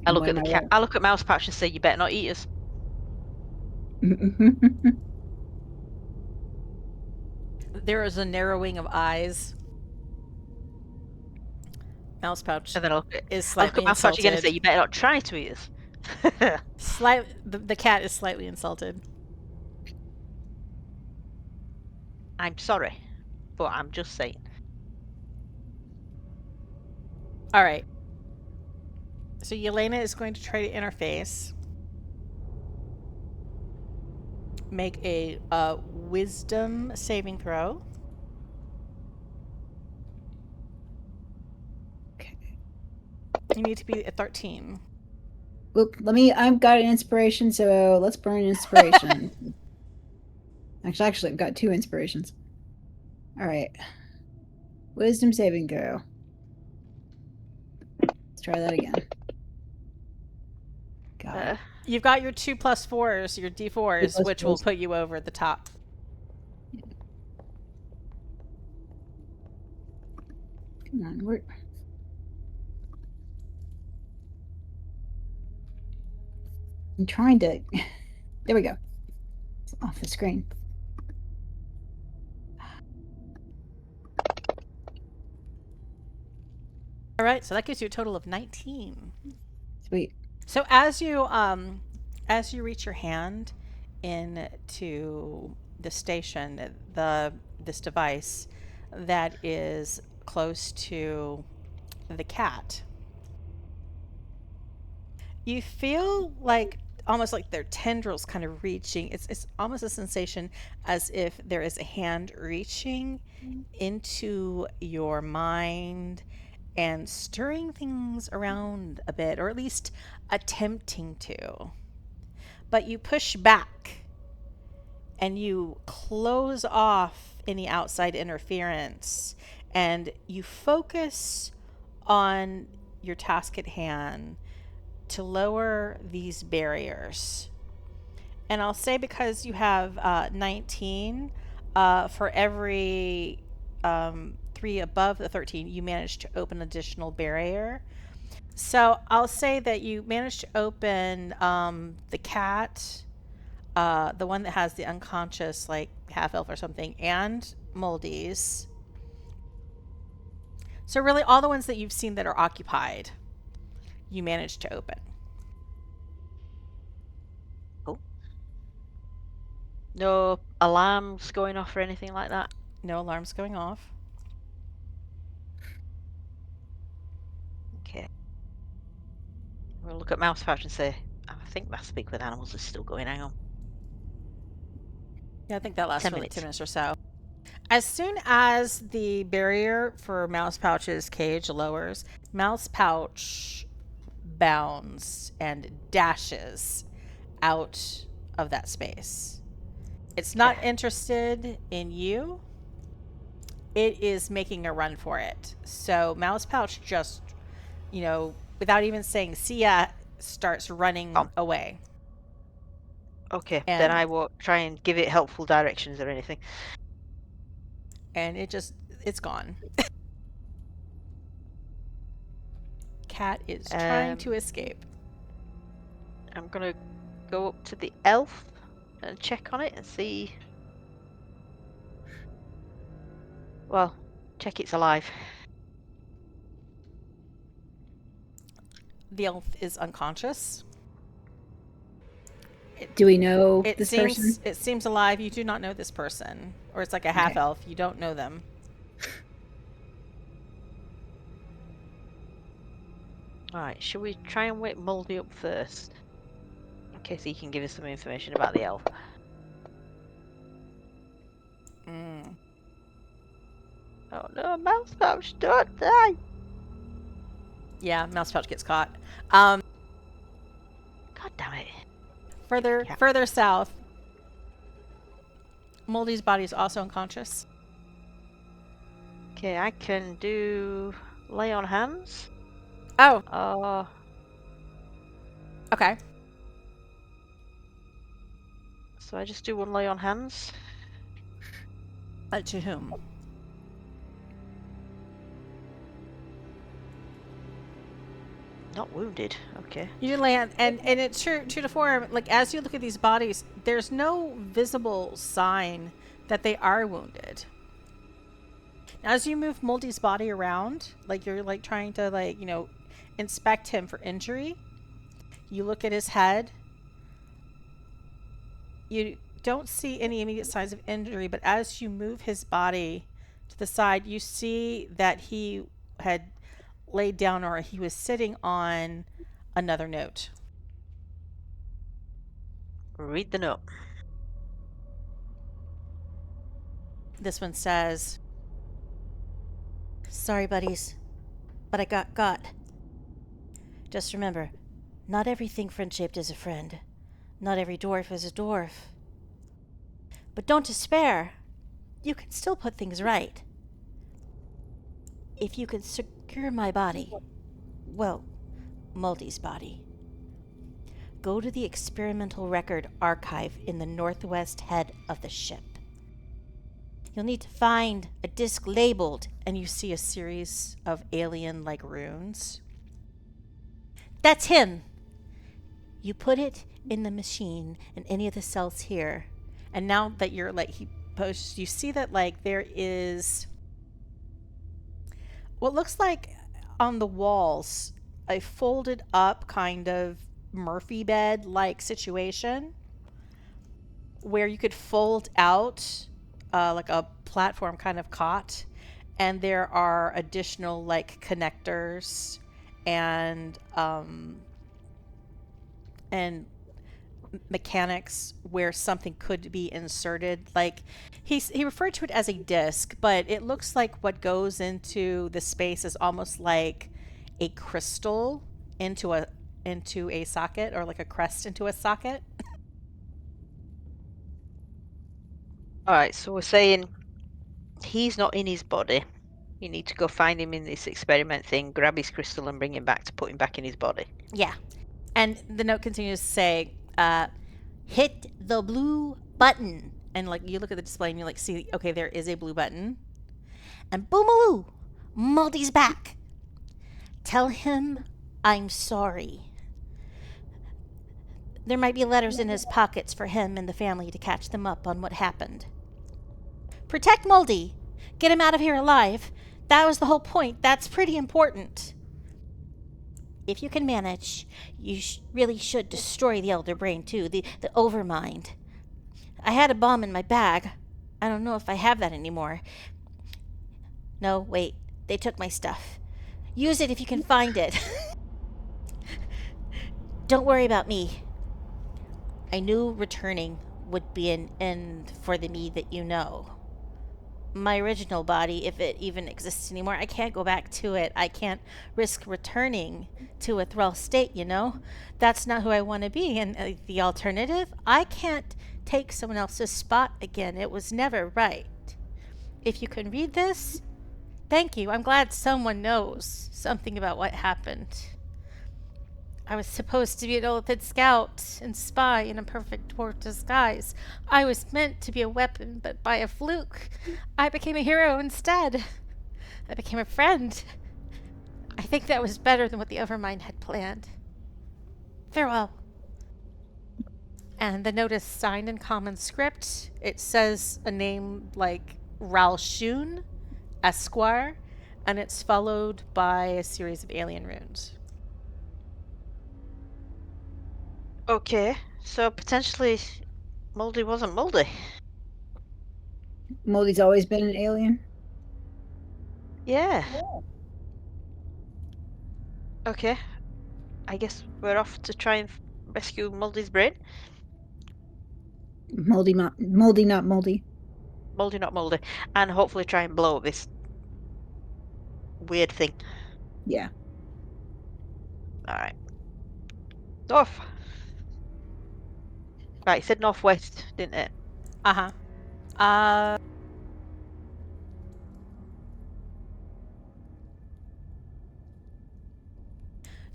S1: I
S2: And
S1: look
S2: what
S1: at
S2: am
S1: the
S2: I
S1: cat. I look at Mouse Pouch and say, "You better not eat us."
S2: rolling?
S4: There is a narrowing of eyes. Mouse Pouch
S1: And then
S4: is
S1: I look
S4: slightly
S1: at Mouse Pouch again and say,
S4: insulted.
S1: "You better not try to eat us."
S4: The cat is slightly insulted.
S1: I'm sorry, but I'm just saying.
S4: All right. So Yelena is going to try to interface. Make a wisdom saving throw.
S2: Okay.
S4: You need to be at 13.
S2: Oop, I've got an inspiration, so let's burn inspiration. Actually, I've got 2 inspirations. All right. Wisdom saving throw. Let's try that again. God.
S4: You've got your 2 plus 4s, your D4s,
S2: 2
S4: which
S2: plus
S4: will
S2: 4s.
S4: put you over the top.
S2: Come on, where? I'm trying to. There we go. It's off the screen.
S4: All right, so that gives you a total of 19.
S2: Sweet.
S4: So as you reach your hand into the station, this device that is close to the cat, you feel like almost like their tendrils kind of reaching. It's almost a sensation as if there is a hand reaching into your mind and stirring things around a bit, or at least attempting to. But you push back and you close off any outside interference and you focus on your task at hand to lower these barriers. And I'll say, because you have 19, for every 3 above the 13, you manage to open an additional barrier. So I'll say that you managed to open the cat, the one that has the unconscious, like half elf or something, and Muldy's. So really, all the ones that you've seen that are occupied, you managed to open.
S1: Oh. No alarms going off or anything like that?
S4: No alarms going off.
S1: Okay. We'll look at Mouse Pouch and say, "I think my speak with animals is still going. Hang on."
S4: Yeah, I think that lasts
S1: 10
S4: for like
S1: minutes.
S4: 10 minutes or so. As soon as the barrier for Mouse Pouch's cage lowers, Mouse Pouch bounds and dashes out of that space. It's not
S1: Okay.
S4: interested in you. It is making a run for it. So Mouse Pouch just, without even saying see ya, starts running away.
S1: Okay, then
S4: And
S1: I won't try and give it helpful directions or anything.
S4: and it's gone. Cat is trying to escape.
S1: I'm gonna go up to the elf and check on it and see. Well, check it's alive.
S4: The elf is unconscious.
S2: Do we know this person?
S4: It seems alive. You do not know this person, or it's like a half
S2: Okay.
S4: elf. You don't know them.
S1: Alright, should we try and wake Muldy up first? In case he can give us some information about the elf. Oh no, Mouse Pouch, don't die!
S4: Yeah, Mouse Pouch gets caught.
S1: God damn it.
S4: Further south, Muldy's body is also unconscious.
S1: Okay, I can do lay on hands.
S4: Oh, okay.
S1: So I just do one lay on hands.
S4: To whom?
S1: Not wounded. Okay.
S4: You land, and it's true to form. Like, as you look at these bodies, there's no visible sign that they are wounded. As you move Muldy's body around, like you're like trying to like, you know, inspect him for injury, you look at his head. You don't see any immediate signs of injury, but as you move his body to the side, you see that he had laid down, or he was sitting on another note.
S1: Read the note.
S4: This one says, "Sorry, buddies, but I got. Just remember, not everything friend-shaped is a friend. Not every dwarf is a dwarf. But don't despair. You can still put things right. If you can secure my body, well, Muldy's body, go to the experimental record archive in the northwest head of the ship. You'll need to find a disc labeled," and you see a series of alien-like runes. "That's him. You put it in the machine in any of the cells here." And now that you're like, he posts, you see that like there is what looks like on the walls a folded up kind of Murphy bed like situation where you could fold out like a platform kind of cot, and there are additional like connectors and mechanics where something could be inserted. Like he referred to it as a disc, but it looks like what goes into the space is almost like a crystal into a socket, or like a crest into a socket.
S1: All right. So we're saying he's not in his body. You need to go find him in this experiment thing, grab his crystal, and bring him back to put him back in his body.
S4: Yeah. And the note continues to say, hit the blue button. And like you look at the display and you like see, okay, there is a blue button. And boomaloo, Muldy's back. Tell him I'm sorry. There might be letters in his pockets for him and the family to catch them up on what happened. Protect Muldy. Get him out of here alive. That was the whole point. That's pretty important. If you can manage, you really should destroy the Elder Brain too, the Overmind. I had a bomb in my bag. I don't know if I have that anymore. No, wait. They took my stuff. Use it if you can find it. Don't worry about me. I knew returning would be an end for the me that you know. My original body, if it even exists anymore, I can't go back to it. I can't risk returning to a thrall state, you know? That's not who I want to be. And the alternative, I can't take someone else's spot again. It was never right. If you can read this, thank you. I'm glad someone knows something about what happened. I was supposed to be an Oathid scout and spy in a perfect dwarf disguise. I was meant to be a weapon, but by a fluke, I became a hero instead. I became a friend. I think that was better than what the Overmind had planned. Farewell. And the note is signed in common script. It says a name like Ralshun, Esquire, and it's followed by a series of alien runes.
S1: Okay, so potentially Muldy wasn't Muldy.
S2: Muldy's always been an alien.
S1: Yeah. Okay. I guess we're off to try and rescue Muldy's brain.
S2: Muldy, not Muldy.
S1: Muldy, not Muldy. And hopefully try and blow up this weird thing.
S2: Yeah.
S1: Alright. North. Right, it said northwest, didn't it?
S4: Uh-huh.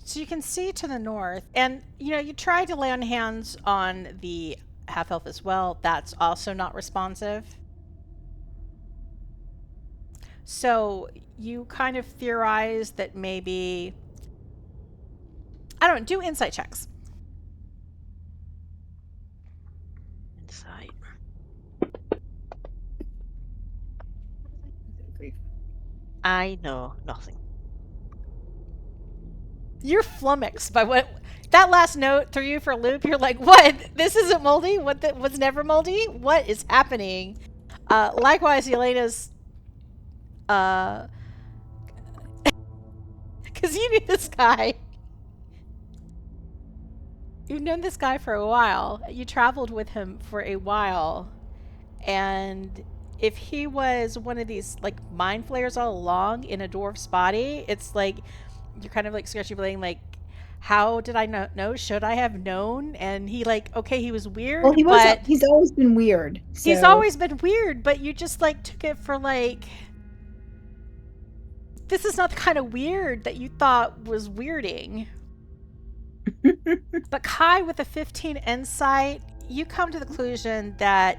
S4: So you can see to the north, and you try to lay on hands on the half elf as well. That's also not responsive. So you kind of theorize that maybe, I don't know, do insight checks.
S1: Insight. I know nothing.
S4: You're flummoxed by what that last note threw you for a loop. You're like, what? This isn't moldy? Was never moldy? What is happening? Likewise, Elena's, because you knew this guy. You've known this guy for a while. You traveled with him for a while. And if he was one of these, like, mind flayers all along in a dwarf's body, it's like, you're kind of, like, scratching your brain, like, how did I not know? Should I have known? And he, like, okay, he was weird,
S2: Well,
S4: but
S2: he's always been weird.
S4: he's
S2: so-
S4: always been weird, but you just, like, took it for, like, this is not the kind of weird that you thought was weirding. But Kai, with a 15 insight, you come to the conclusion that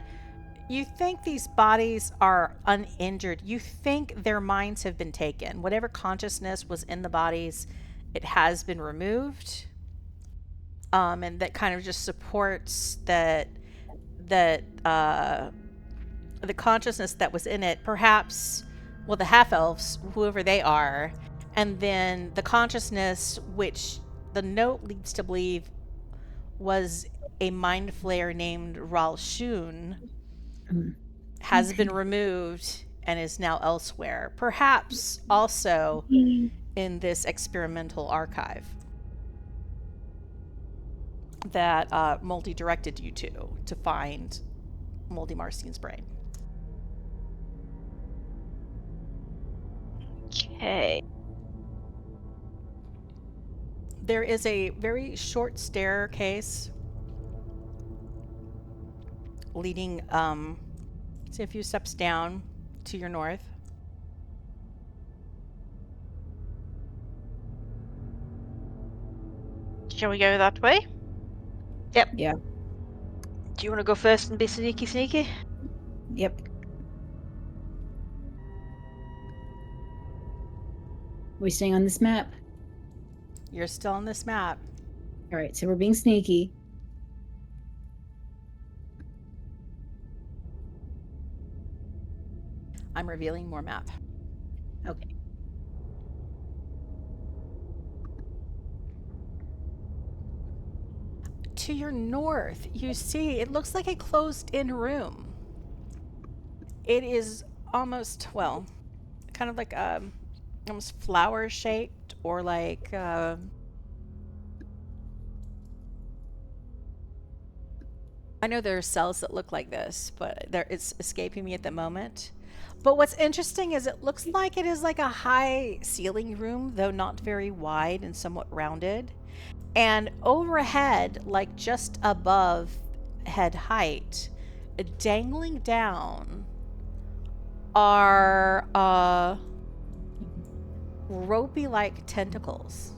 S4: you think these bodies are uninjured. You think their minds have been taken. Whatever consciousness was in the bodies, it has been removed. And that kind of just supports that the consciousness that was in it, perhaps, well, the half-elves, whoever they are, and then the consciousness, which the note leads to believe was a mind flayer named Ralshun, has been removed and is now elsewhere. Perhaps also in this experimental archive that Muldy directed you to find Muldy Marstein's brain.
S3: Okay.
S4: There is a very short staircase leading, say, a few steps down to your north.
S3: Shall we go that way?
S1: Yep.
S2: Yeah.
S1: Do you want to go first and be sneaky?
S2: Yep. We staying on this map?
S4: You're still on this map.
S2: All right, so we're being sneaky.
S4: I'm revealing more map.
S2: Okay.
S4: To your north, you see, it looks like a closed-in room. It is almost, well, kind of like almost flower-shaped, or like I know there are cells that look like this, but it's escaping me at the moment. But what's interesting is it looks like it is like a high ceiling room, though not very wide and somewhat rounded. And overhead, like just above head height, dangling down are ropey-like tentacles.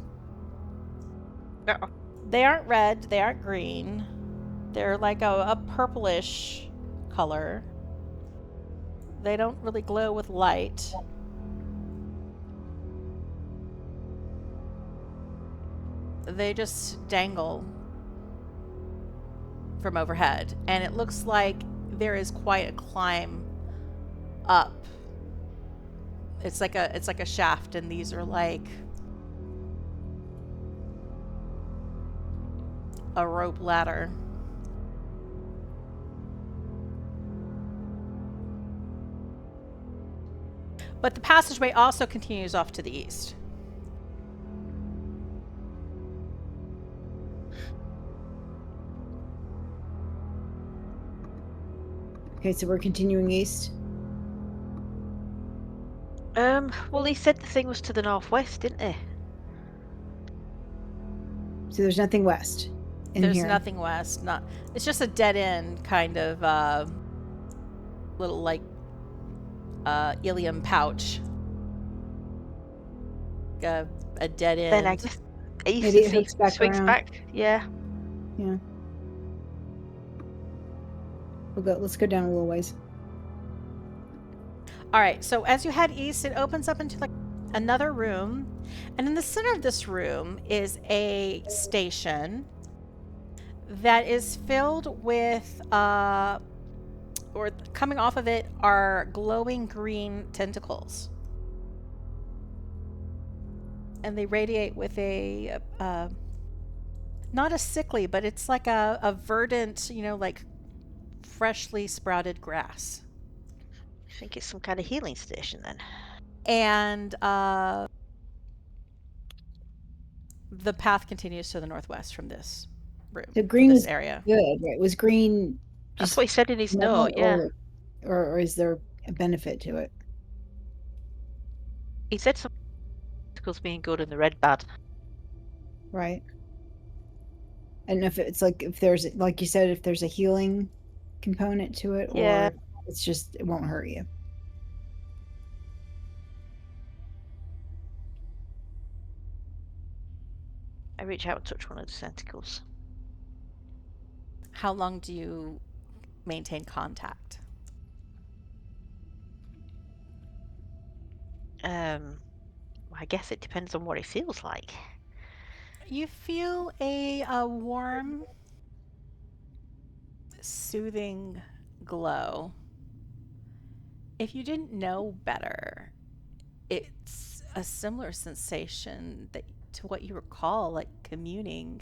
S3: Uh-oh.
S4: They aren't red, they aren't green. They're like a purplish color. They don't really glow with light. They just dangle from overhead, and it looks like there is quite a climb up. It's like a shaft, and these are like a rope ladder. But the passageway also continues off to the east.
S2: Okay, so we're continuing east.
S1: Well, he said the thing was to the northwest, didn't he?
S2: So there's nothing west in
S4: There's
S2: here.
S4: nothing west. Not. It's just a dead end kind of little like ilium pouch. A dead end.
S1: Then I guess east
S2: Maybe it
S1: if he
S2: hooks back
S1: swings
S2: around.
S1: back. Yeah.
S2: Yeah. Let's go down a little ways.
S4: All right, so as you head east, it opens up into like another room, and in the center of this room is a station that is filled with, or coming off of it are glowing green tentacles, and they radiate with a, not a sickly, but it's like a verdant, like freshly sprouted grass.
S3: I think it's some kind of healing station then.
S4: And the path continues to the northwest from this room,
S2: So
S4: from
S2: green
S4: this
S2: was
S4: area.
S2: good, right? Was green
S3: That's
S2: just
S3: what he said in his
S2: normal,
S3: note, yeah.
S2: or is there a benefit to it?
S3: He said something about being good and the red bad.
S2: Right. And if it's like, if there's, like you said, if there's a healing component to it,
S3: Yeah.
S2: or it's just, it won't hurt you.
S3: I reach out and touch one of the tentacles.
S4: How long do you maintain contact?
S3: I guess it depends on what it feels like.
S4: You feel a warm, soothing glow. If you didn't know better, it's a similar sensation to what you recall, like communing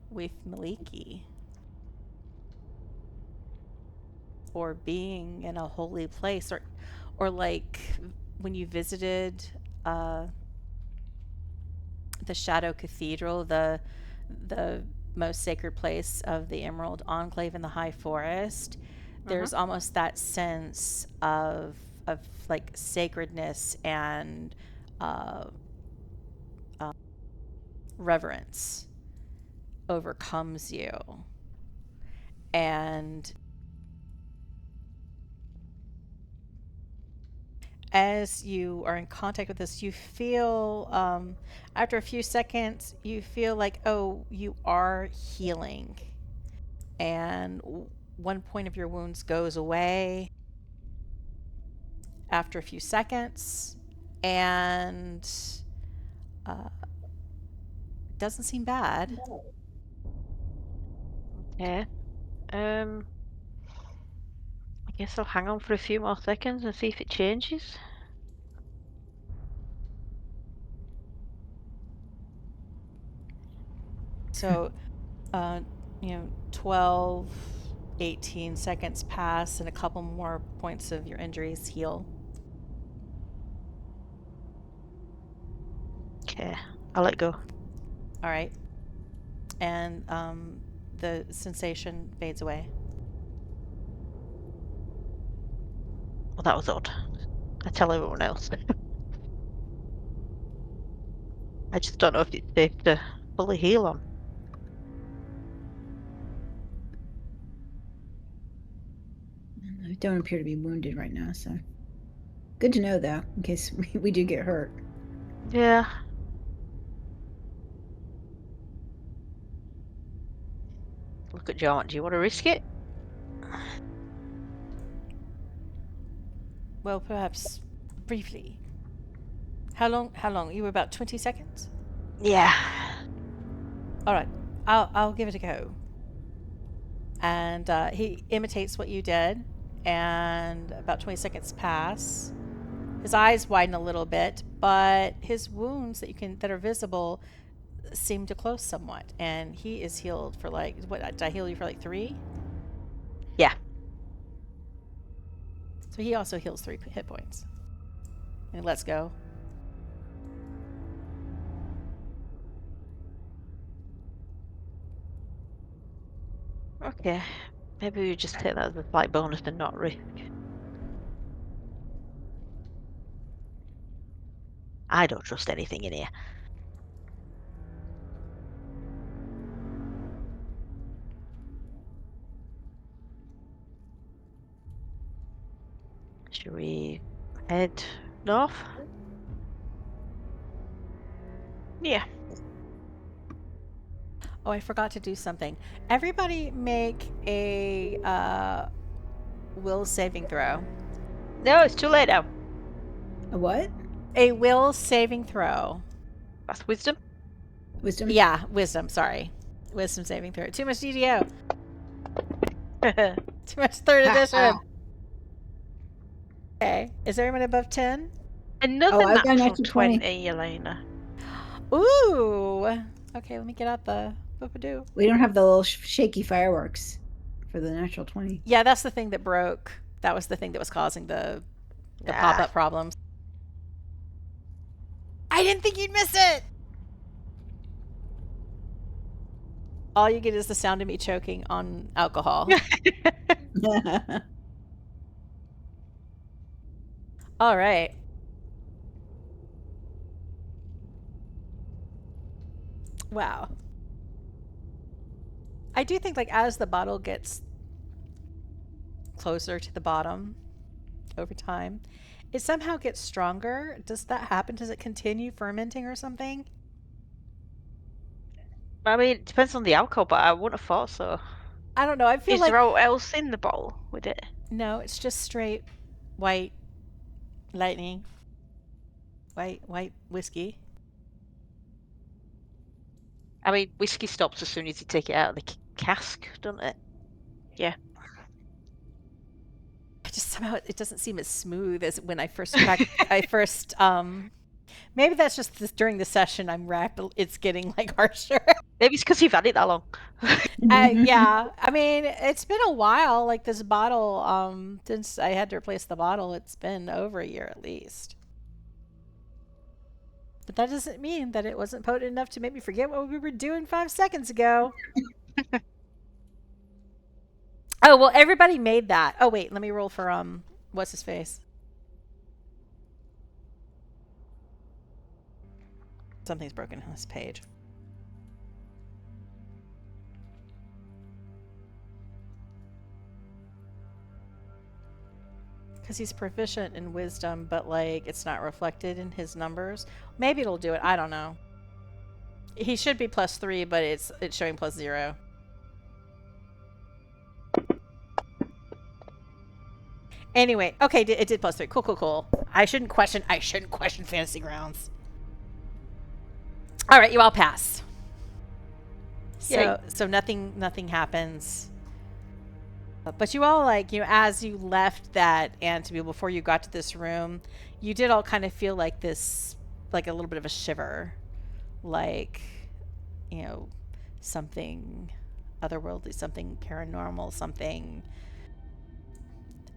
S4: with Maliki, or being in a holy place, or like when you visited the Shadow Cathedral, the most sacred place of the Emerald Enclave in the High Forest. There's almost that sense of like sacredness and reverence overcomes you. And as you are in contact with this, you feel, after a few seconds, you feel like, oh, you are healing. And one point of your wounds goes away after a few seconds, and doesn't seem bad.
S3: Yeah. I guess I'll hang on for a few more seconds and see if it changes.
S4: So, 12, 18 seconds pass, and a couple more points of your injuries heal.
S3: Okay, I'll let go.
S4: All right. And the sensation fades away.
S3: Well, that was odd. I tell everyone else. I just don't know if it's safe to fully heal on.
S2: I don't appear to be wounded right now, so good to know, though, in case we do get hurt.
S3: Yeah. Look at John. Do you want to risk it?
S4: Well, perhaps briefly. How long? You were about 20 seconds?
S3: Yeah.
S4: All right. I'll give it a go. And he imitates what you did, and about 20 seconds pass. His eyes widen a little bit, but his wounds that are visible seem to close somewhat, and he is healed for like, what, did I heal you for like 3?
S3: Yeah.
S4: So he also heals 3 hit points. And let's go.
S3: Okay. Maybe we just take that as a slight bonus and not risk. I don't trust anything in here. Should we head north? Yeah.
S4: Oh, I forgot to do something. Everybody make a will saving throw.
S1: No, it's too late now.
S2: A what?
S4: A will saving throw.
S1: That's wisdom.
S2: Wisdom?
S4: Yeah, wisdom. Sorry, wisdom saving throw. Too much DDO. Too much third edition. Okay, is everyone above 10?
S3: Another
S2: Oh, I've got a
S3: natural
S2: natural 20.
S3: 20, Elena.
S4: Ooh. Okay, let me get out the boop-a-doo.
S2: We don't have the little shaky fireworks for the natural 20.
S4: Yeah, that's the thing that broke. That was the thing that was causing the pop-up problems. I didn't think you'd miss it. All you get is the sound of me choking on alcohol. All right. Wow. I do think, like, as the bottle gets closer to the bottom over time, it somehow gets stronger. Does that happen? Does it continue fermenting or something?
S1: I mean, it depends on the alcohol, but I wouldn't have thought so.
S4: I don't know. I feel
S3: Is
S4: like
S3: there all else in the bowl with it?
S4: no, it's just straight white lightning. White whiskey.
S1: I mean, whiskey stops as soon as you take it out of the cask, doesn't it?
S3: Yeah.
S4: I just somehow it doesn't seem as smooth as when I first maybe that's just during the session it's getting like harsher.
S1: Maybe it's because you've had it that long.
S4: Yeah, I mean, it's been a while. Like this bottle, since I had to replace the bottle, it's been over a year at least. But that doesn't mean that it wasn't potent enough to make me forget what we were doing 5 seconds ago. Oh, well, everybody made that. Oh, wait, let me roll for, what's his face? Something's broken on this page. Because he's proficient in wisdom, but, like, it's not reflected in his numbers. Maybe it'll do it. I don't know. He should be +3, but it's showing +0. Anyway, okay, it did +3. Cool. I shouldn't question Fantasy Grounds. All right, you all pass. So nothing happens. But you all, like, as you left that antebellum before you got to this room, you did all kind of feel like this, like a little bit of a shiver, like, something otherworldly, something paranormal, something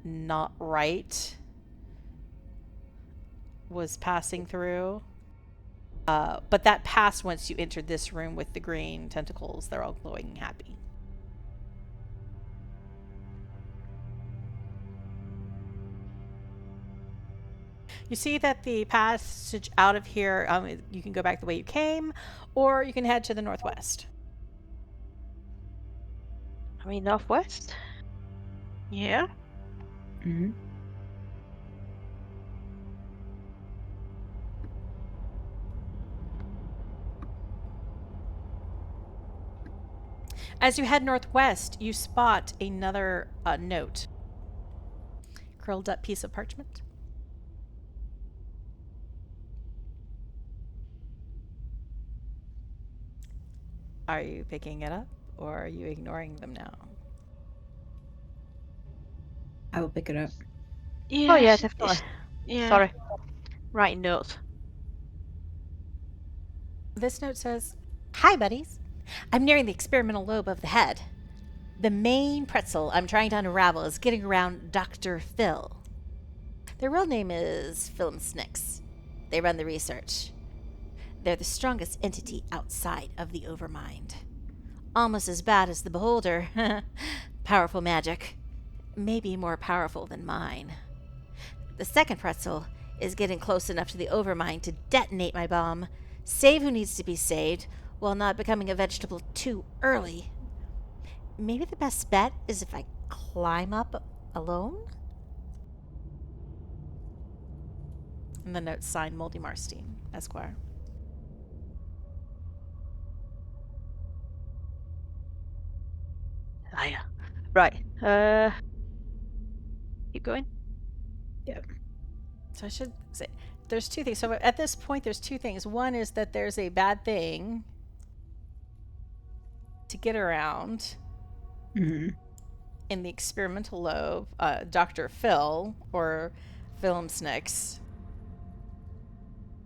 S4: not right was passing through. But that passed once you entered this room with the green tentacles. They're all glowing and happy. You see that the passage out of here, you can go back the way you came, or you can head to the northwest.
S1: I mean, northwest.
S3: Yeah.
S2: Mm-hmm.
S4: As you head northwest, you spot another note. Curled up piece of parchment. Are you picking it up, or are you ignoring them now?
S2: I will pick it up.
S3: Yeah.
S1: Oh yeah, definitely.
S3: Yeah.
S1: Sorry, writing notes.
S4: This note says, "Hi, buddies. I'm nearing the experimental lobe of the head. The main pretzel I'm trying to unravel is getting around Dr. Phil. Their real name is Philm Snicks. They run the research. They're the strongest entity outside of the Overmind. Almost as bad as the Beholder. Powerful magic. Maybe more powerful than mine. The second pretzel is getting close enough to the Overmind to detonate my bomb, save who needs to be saved, while not becoming a vegetable too early. Maybe the best bet is if I climb up alone?" And the note's signed Muldy Marstein, Esquire.
S1: Liar. Right. Keep going.
S2: Yep.
S4: So I should say there's two things. So at this point, there's two things. One is that there's a bad thing to get around
S2: Hmm.
S4: in the experimental lobe, Dr. Phil or Film Snicks.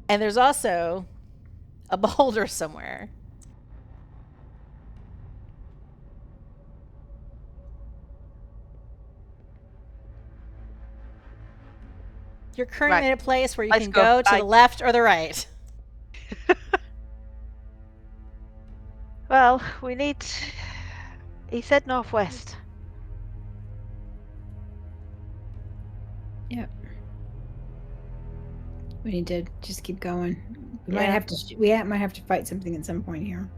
S4: And there's also a boulder somewhere. You're currently
S3: Right.
S4: in a place where you
S3: Let's
S4: can
S3: go.
S4: go to
S3: Bye.
S4: the left or the right.
S1: Well, we need. He said northwest.
S2: Yep. We need to just keep going. We might
S1: Yeah.
S2: have to. We might have to fight something at some point here.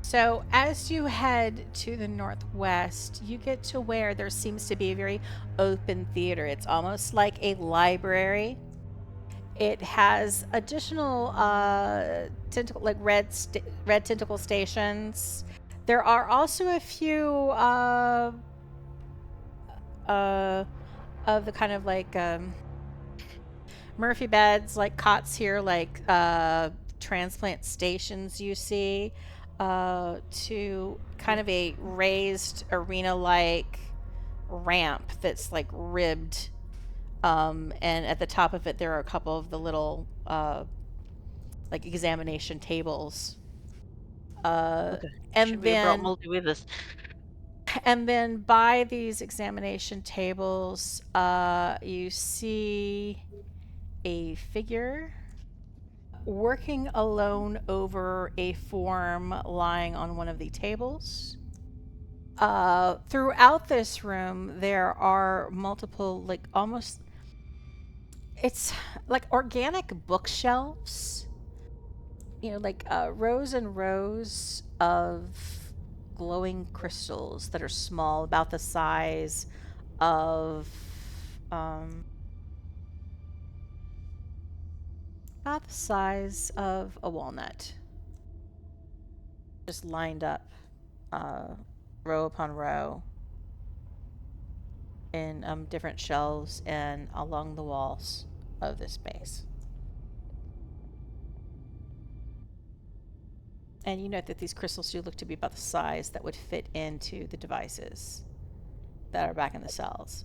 S4: So as you head to the northwest, you get to where there seems to be a very open theater. It's almost like a library. It has additional tentacle, like red tentacle stations. There are also a few of the kind of like Murphy beds, like cots here, like transplant stations you see, to kind of a raised arena-like ramp that's like ribbed, and at the top of it there are a couple of the little like examination tables.
S1: Okay.
S4: And
S1: Should we have brought
S4: then
S1: Muldy with us?
S4: and then by these examination tables, you see a figure working alone over a form lying on one of the tables. Throughout this room, there are multiple, like almost, it's like organic bookshelves. You know, like rows and rows of glowing crystals that are small, about the size of about the size of a walnut, just lined up, row upon row, in different shelves and along the walls of this space. And you note that these crystals do look to be about the size that would fit into the devices that are back in the cells.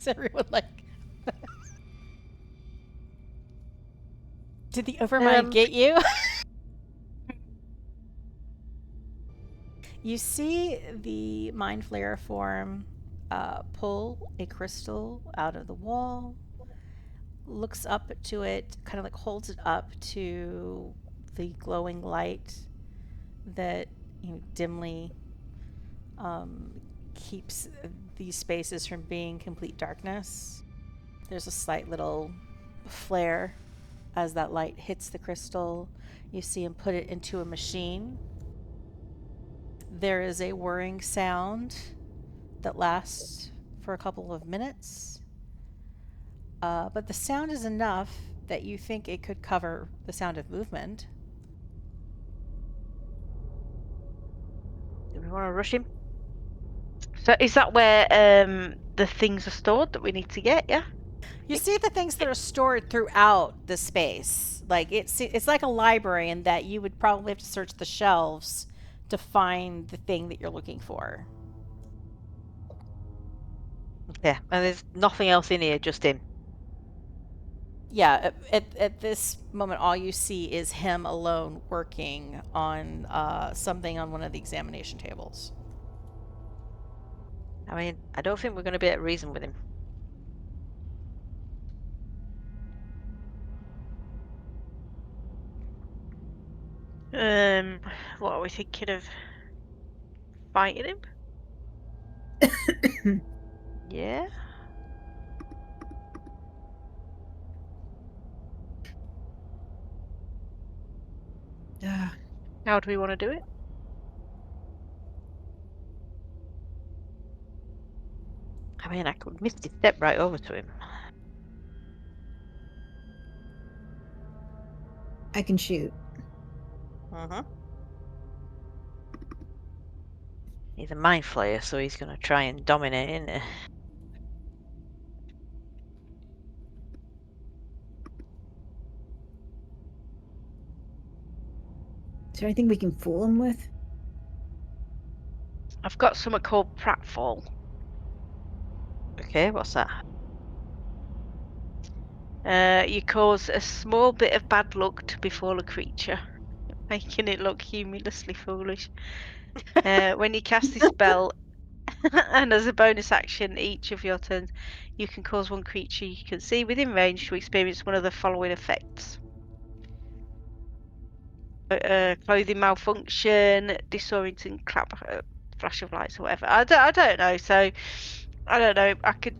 S4: Is everyone like... Did the overmind get you? You see the mind flayer form pull a crystal out of the wall, looks up to it, kind of like holds it up to the glowing light that, you know, dimly keeps these spaces from being complete darkness. There's a slight little flare as that light hits the crystal. You see him put it into a machine. There is a whirring sound that lasts for a couple of minutes. But the sound is enough that you think it could cover the sound of movement.
S1: Do we want to rush him?
S3: So is that where the things are stored that we need to get? Yeah.
S4: You see the things that are stored throughout the space. Like it's like a library in that you would probably have to search the shelves to find the thing that you're looking for.
S1: Yeah, and there's nothing else in here, just him.
S4: Yeah, at this moment, all you see is him alone working on something on one of the examination tables.
S1: I mean, I don't think we're going to be at reason with him.
S3: What are we thinking of? Fighting him?
S1: Yeah?
S3: How do we want to do it? mean, I could misty step right over to him.
S2: I can shoot.
S3: Mm-hmm. He's a mind flayer, so he's going to try and dominate, isn't he?
S2: Is there anything we can fool him with?
S3: I've got something called pratfall. Okay, what's that? You cause a small bit of bad luck to befall a creature, making it look humorously foolish. When you cast this spell, and as a bonus action each of your turns, you can cause one creature you can see within range to experience one of the following effects. Clothing malfunction, disorienting flash of lights or whatever. I don't know, so I don't know. I could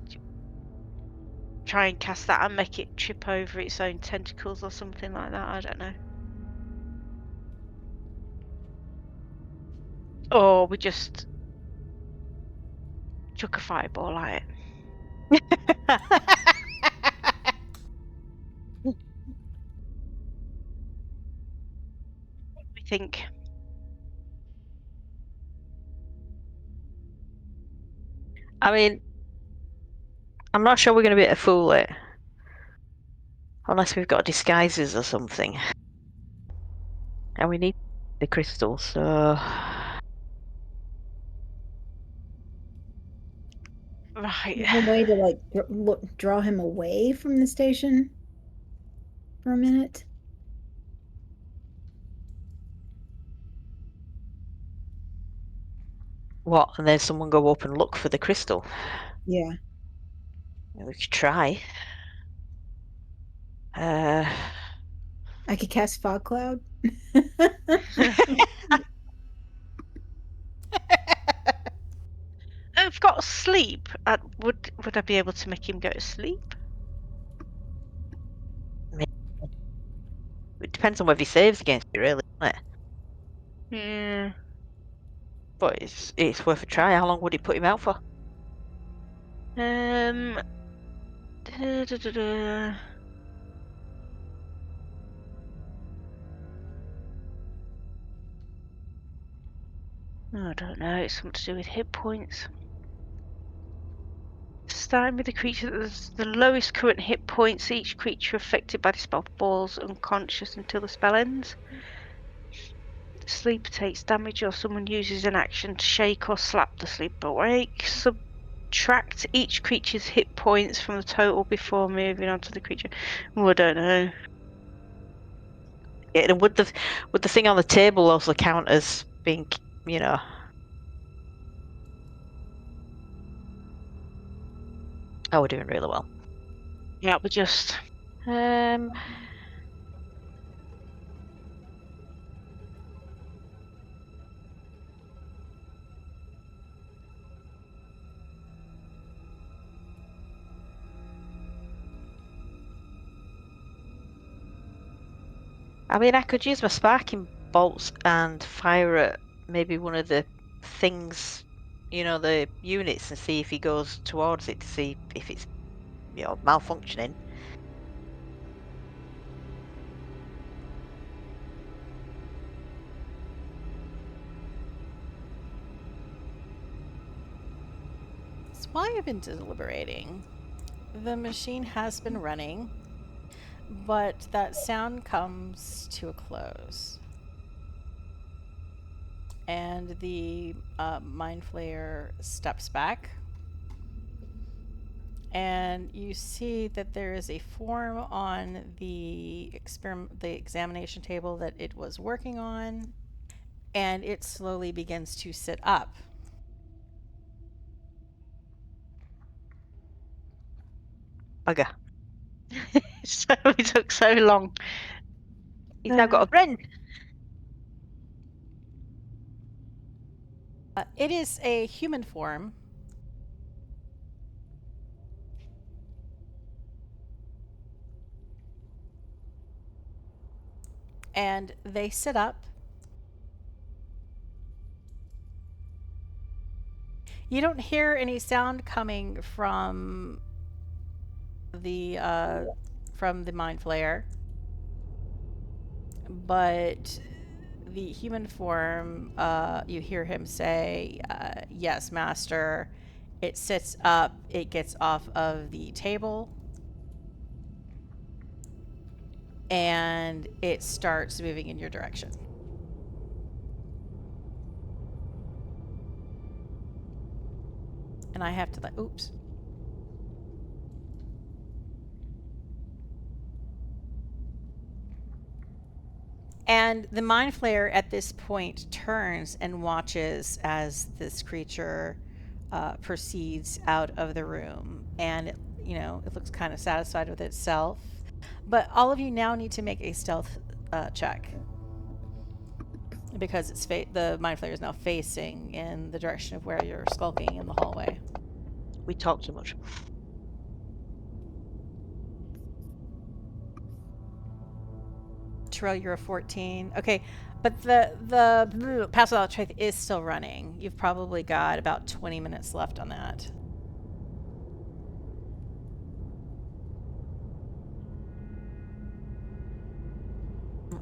S3: try and cast that and make it trip over its own tentacles or something like that. I don't know. Or we just chuck a fireball at it. We think.
S1: I mean, I'm not sure we're going to be able to fool it. Unless we've got disguises or something. And we need the crystal, so...
S3: Right.
S2: Is there a way to like draw him away from the station for a minute?
S1: What? And then someone go up and look for the crystal?
S2: Yeah.
S1: We could try.
S2: I could cast fog cloud.
S3: I've got sleep. Would I be able to make him go to sleep?
S1: It depends on whether he saves against it, really, doesn't it?
S3: Yeah.
S1: But it's worth a try. How long would it put him out for?
S3: Da, da, da, da. I don't know. It's something to do with hit points. Starting with the creature that has the lowest current hit points, each creature affected by the spell falls unconscious until the spell ends. The sleeper takes damage or someone uses an action to shake or slap the sleeper awake. Subtract each creature's hit points from the total before moving on to the creature. Oh, I don't know.
S1: Yeah, and would the thing on the table also count as being, you know... Oh, we're doing really well.
S3: Yeah, we just...
S1: I mean, I could use my sparking bolts and fire at maybe one of the things, you know, the units, and see if he goes towards it to see if it's, you know, malfunctioning.
S4: So while you've been deliberating, the machine has been running, but that sound comes to a close. And the Mind Flayer steps back. And you see that there is a form on the examination table that it was working on, and it slowly begins to sit up.
S1: Bugger.
S3: So it took so long.
S1: He's now got a friend.
S4: It is a human form. And they sit up. You don't hear any sound coming from the mind flayer, but the human form, you hear him say, "Yes, master." It sits up. It gets off of the table, and it starts moving in your direction. And I have to oops. And the mind flayer at this point turns and watches as this creature proceeds out of the room. And it, it looks kind of satisfied with itself. But all of you now need to make a stealth check. Because the mind flayer is now facing in the direction of where you're skulking in the hallway.
S5: We talk too much.
S4: Terrell, you're a 14. Okay, but the Pass Without Trace is still running. You've probably got about 20 minutes left on that.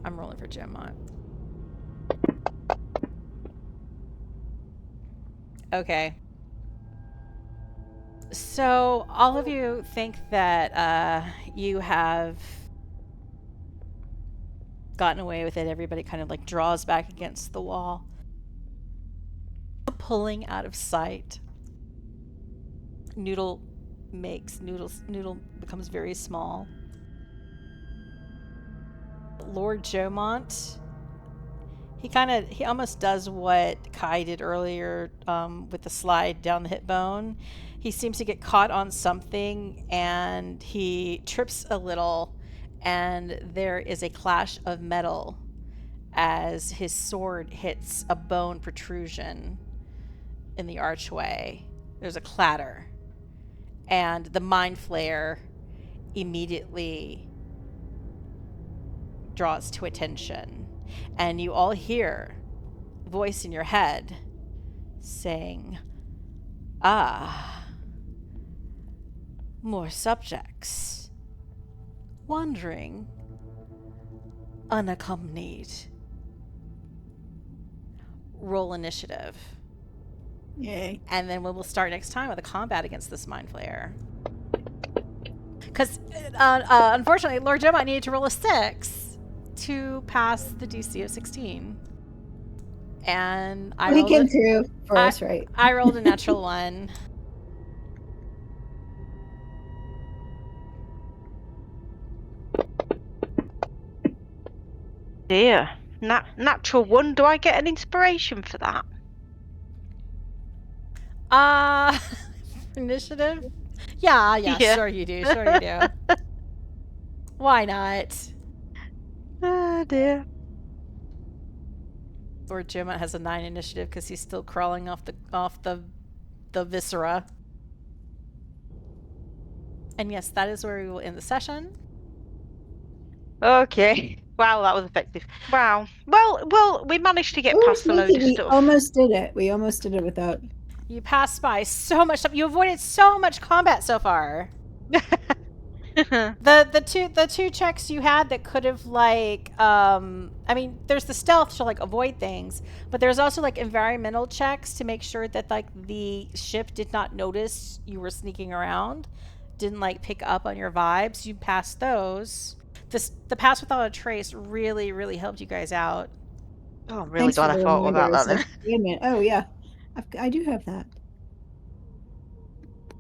S4: I'm rolling for Gemont. Okay. So all of you think that you have gotten away with it. Everybody kind of draws back against the wall, pulling out of sight. Noodle becomes very small. Lord Jomont, he almost does what Kai did earlier with the slide down the hip bone. He seems to get caught on something and he trips a little, and there is a clash of metal as his sword hits a bone protrusion in the archway. There's a clatter, and the mind flayer immediately draws to attention, and you all hear a voice in your head saying, more subjects wandering unaccompanied. Roll initiative.
S2: Yay.
S4: And then we'll start next time with a combat against this mind flayer. Because unfortunately, Lord Gemma needed to roll a 6 to pass the DC of 16. And
S2: he came through for us, right?
S4: I rolled a natural 1.
S3: Dear. Natural 1. Do I get an inspiration for that?
S4: Initiative? Yeah, sure you do. Why not?
S3: Oh dear.
S4: Lord Gemma has a 9 initiative because he's still crawling off the viscera. And yes, that is where we will end the session.
S5: Okay. Wow, that was effective.
S3: Wow. Well, we managed to get past the load of
S2: we
S3: stuff.
S2: almost did it. We almost did it without.
S4: You passed by so much stuff. You avoided so much combat so far. The two checks you had that could have there's the stealth to avoid things, but there's also environmental checks to make sure that the ship did not notice you were sneaking around, didn't pick up on your vibes. You passed those. The Pass Without a Trace really, really helped you guys out.
S5: Oh, I'm really glad I thought about that then.
S2: Wait a minute. Oh yeah, I do have that.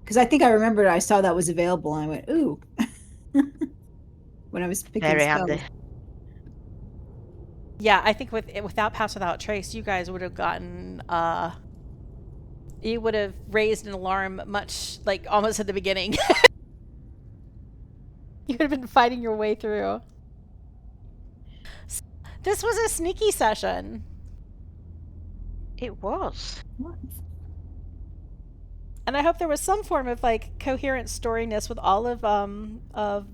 S2: Because I think I remembered I saw that was available and I went, ooh. When I was picking
S5: Very
S2: spells.
S5: handy.
S4: Yeah, I think without Pass Without Trace, you guys would have gotten you would have raised an alarm much almost at the beginning. You would have been fighting your way through. This was a sneaky session.
S5: It was.
S4: And I hope there was some form of coherent storiness with all of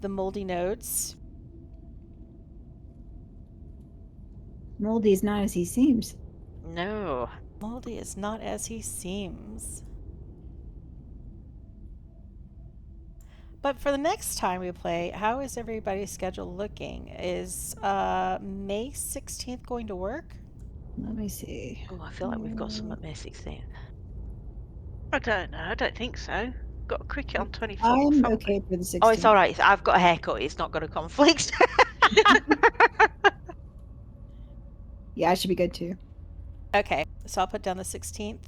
S4: the moldy notes.
S2: Moldy is not as he seems.
S5: No.
S4: Moldy is not as he seems. But for the next time we play, how is everybody's schedule looking? Is May 16th going to work?
S2: Let me see.
S5: Oh, I feel like we've got some at May 16th.
S3: I don't know. I don't think so. Got a cricket on 24th.
S2: I'm
S3: haven't
S2: okay for the 16th.
S5: Oh, it's all right. I've got a haircut. It's not going to conflict.
S2: Yeah, I should be good too.
S4: Okay, so I'll put down the 16th.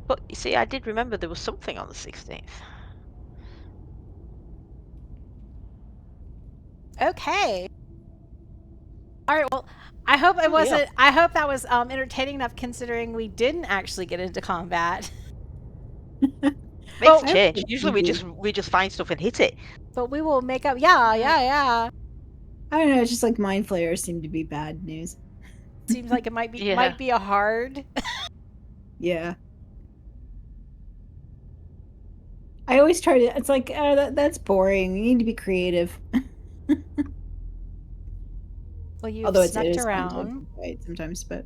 S5: But you see, I did remember there was something on the 16th.
S4: Okay. All right. Well, I hope it wasn't. I hope that was entertaining enough, considering we didn't actually get into combat.
S5: Makes a
S2: I
S5: change.
S2: think
S5: Usually we just find stuff and hit it.
S4: But we will make up. Yeah.
S2: I don't know. It's just like mind flayers seem to be bad news.
S4: Seems like it might be
S3: Yeah.
S4: a hard.
S2: Yeah. I always try to. It's like that's boring. You need to be creative.
S4: Well, you've
S2: Although it
S4: snuck
S2: is
S4: around.
S2: right sometimes, but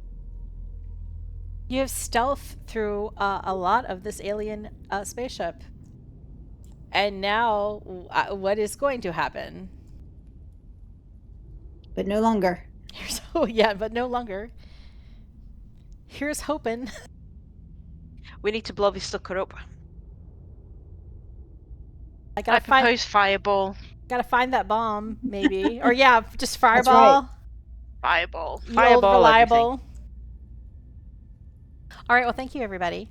S4: You have stealth through a lot of this alien spaceship. And now, what is going to happen?
S2: no longer.
S4: But no longer. Here's hoping.
S5: We need to blow this sucker up.
S4: I
S3: I
S4: gotta find.
S3: propose fireball.
S4: Gotta find that bomb, maybe. Or just
S2: right.
S4: fireball.
S3: Fireball.
S4: The old
S5: Fireball
S4: reliable. All right. Well, thank you, everybody.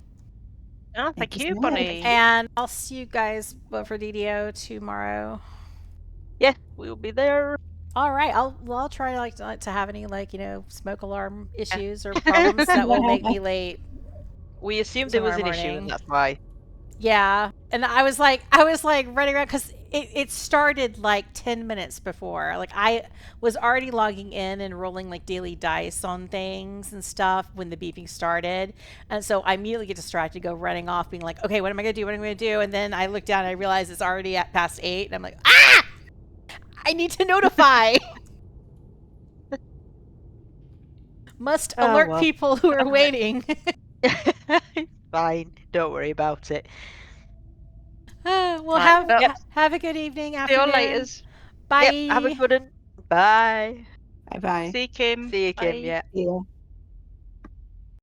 S3: Oh,
S2: Thank
S3: thank
S2: you
S3: you,
S2: so much.
S3: Bonnie.
S4: And I'll see you guys for DDO tomorrow.
S5: Yeah, we'll be there.
S4: All right. I'll try not to have any smoke alarm issues or problems that will make me late.
S5: We assumed there was an
S4: Tomorrow
S5: issue,
S4: morning.
S5: and that's why.
S4: Yeah, and I was like running around because it started like 10 minutes before. Like I was already logging in and rolling like daily dice on things and stuff when the beeping started, and so I immediately get distracted, go running off, being like, okay, what am I gonna do? What am I gonna do? And then I look down and I realize it's already at past 8, and I'm like, ah, I need to notify. Must
S5: Oh,
S4: alert
S5: well.
S4: people who are waiting.
S5: It's fine. Don't worry about it.
S4: Well,
S3: Right,
S4: have a good evening.
S3: See you
S4: Afternoon.
S3: later.
S4: Bye.
S5: Yep, have a good one. Bye.
S2: Bye bye.
S3: See you, Kim.
S5: See you, Kim.
S3: Bye.
S5: Yeah.
S2: See ya.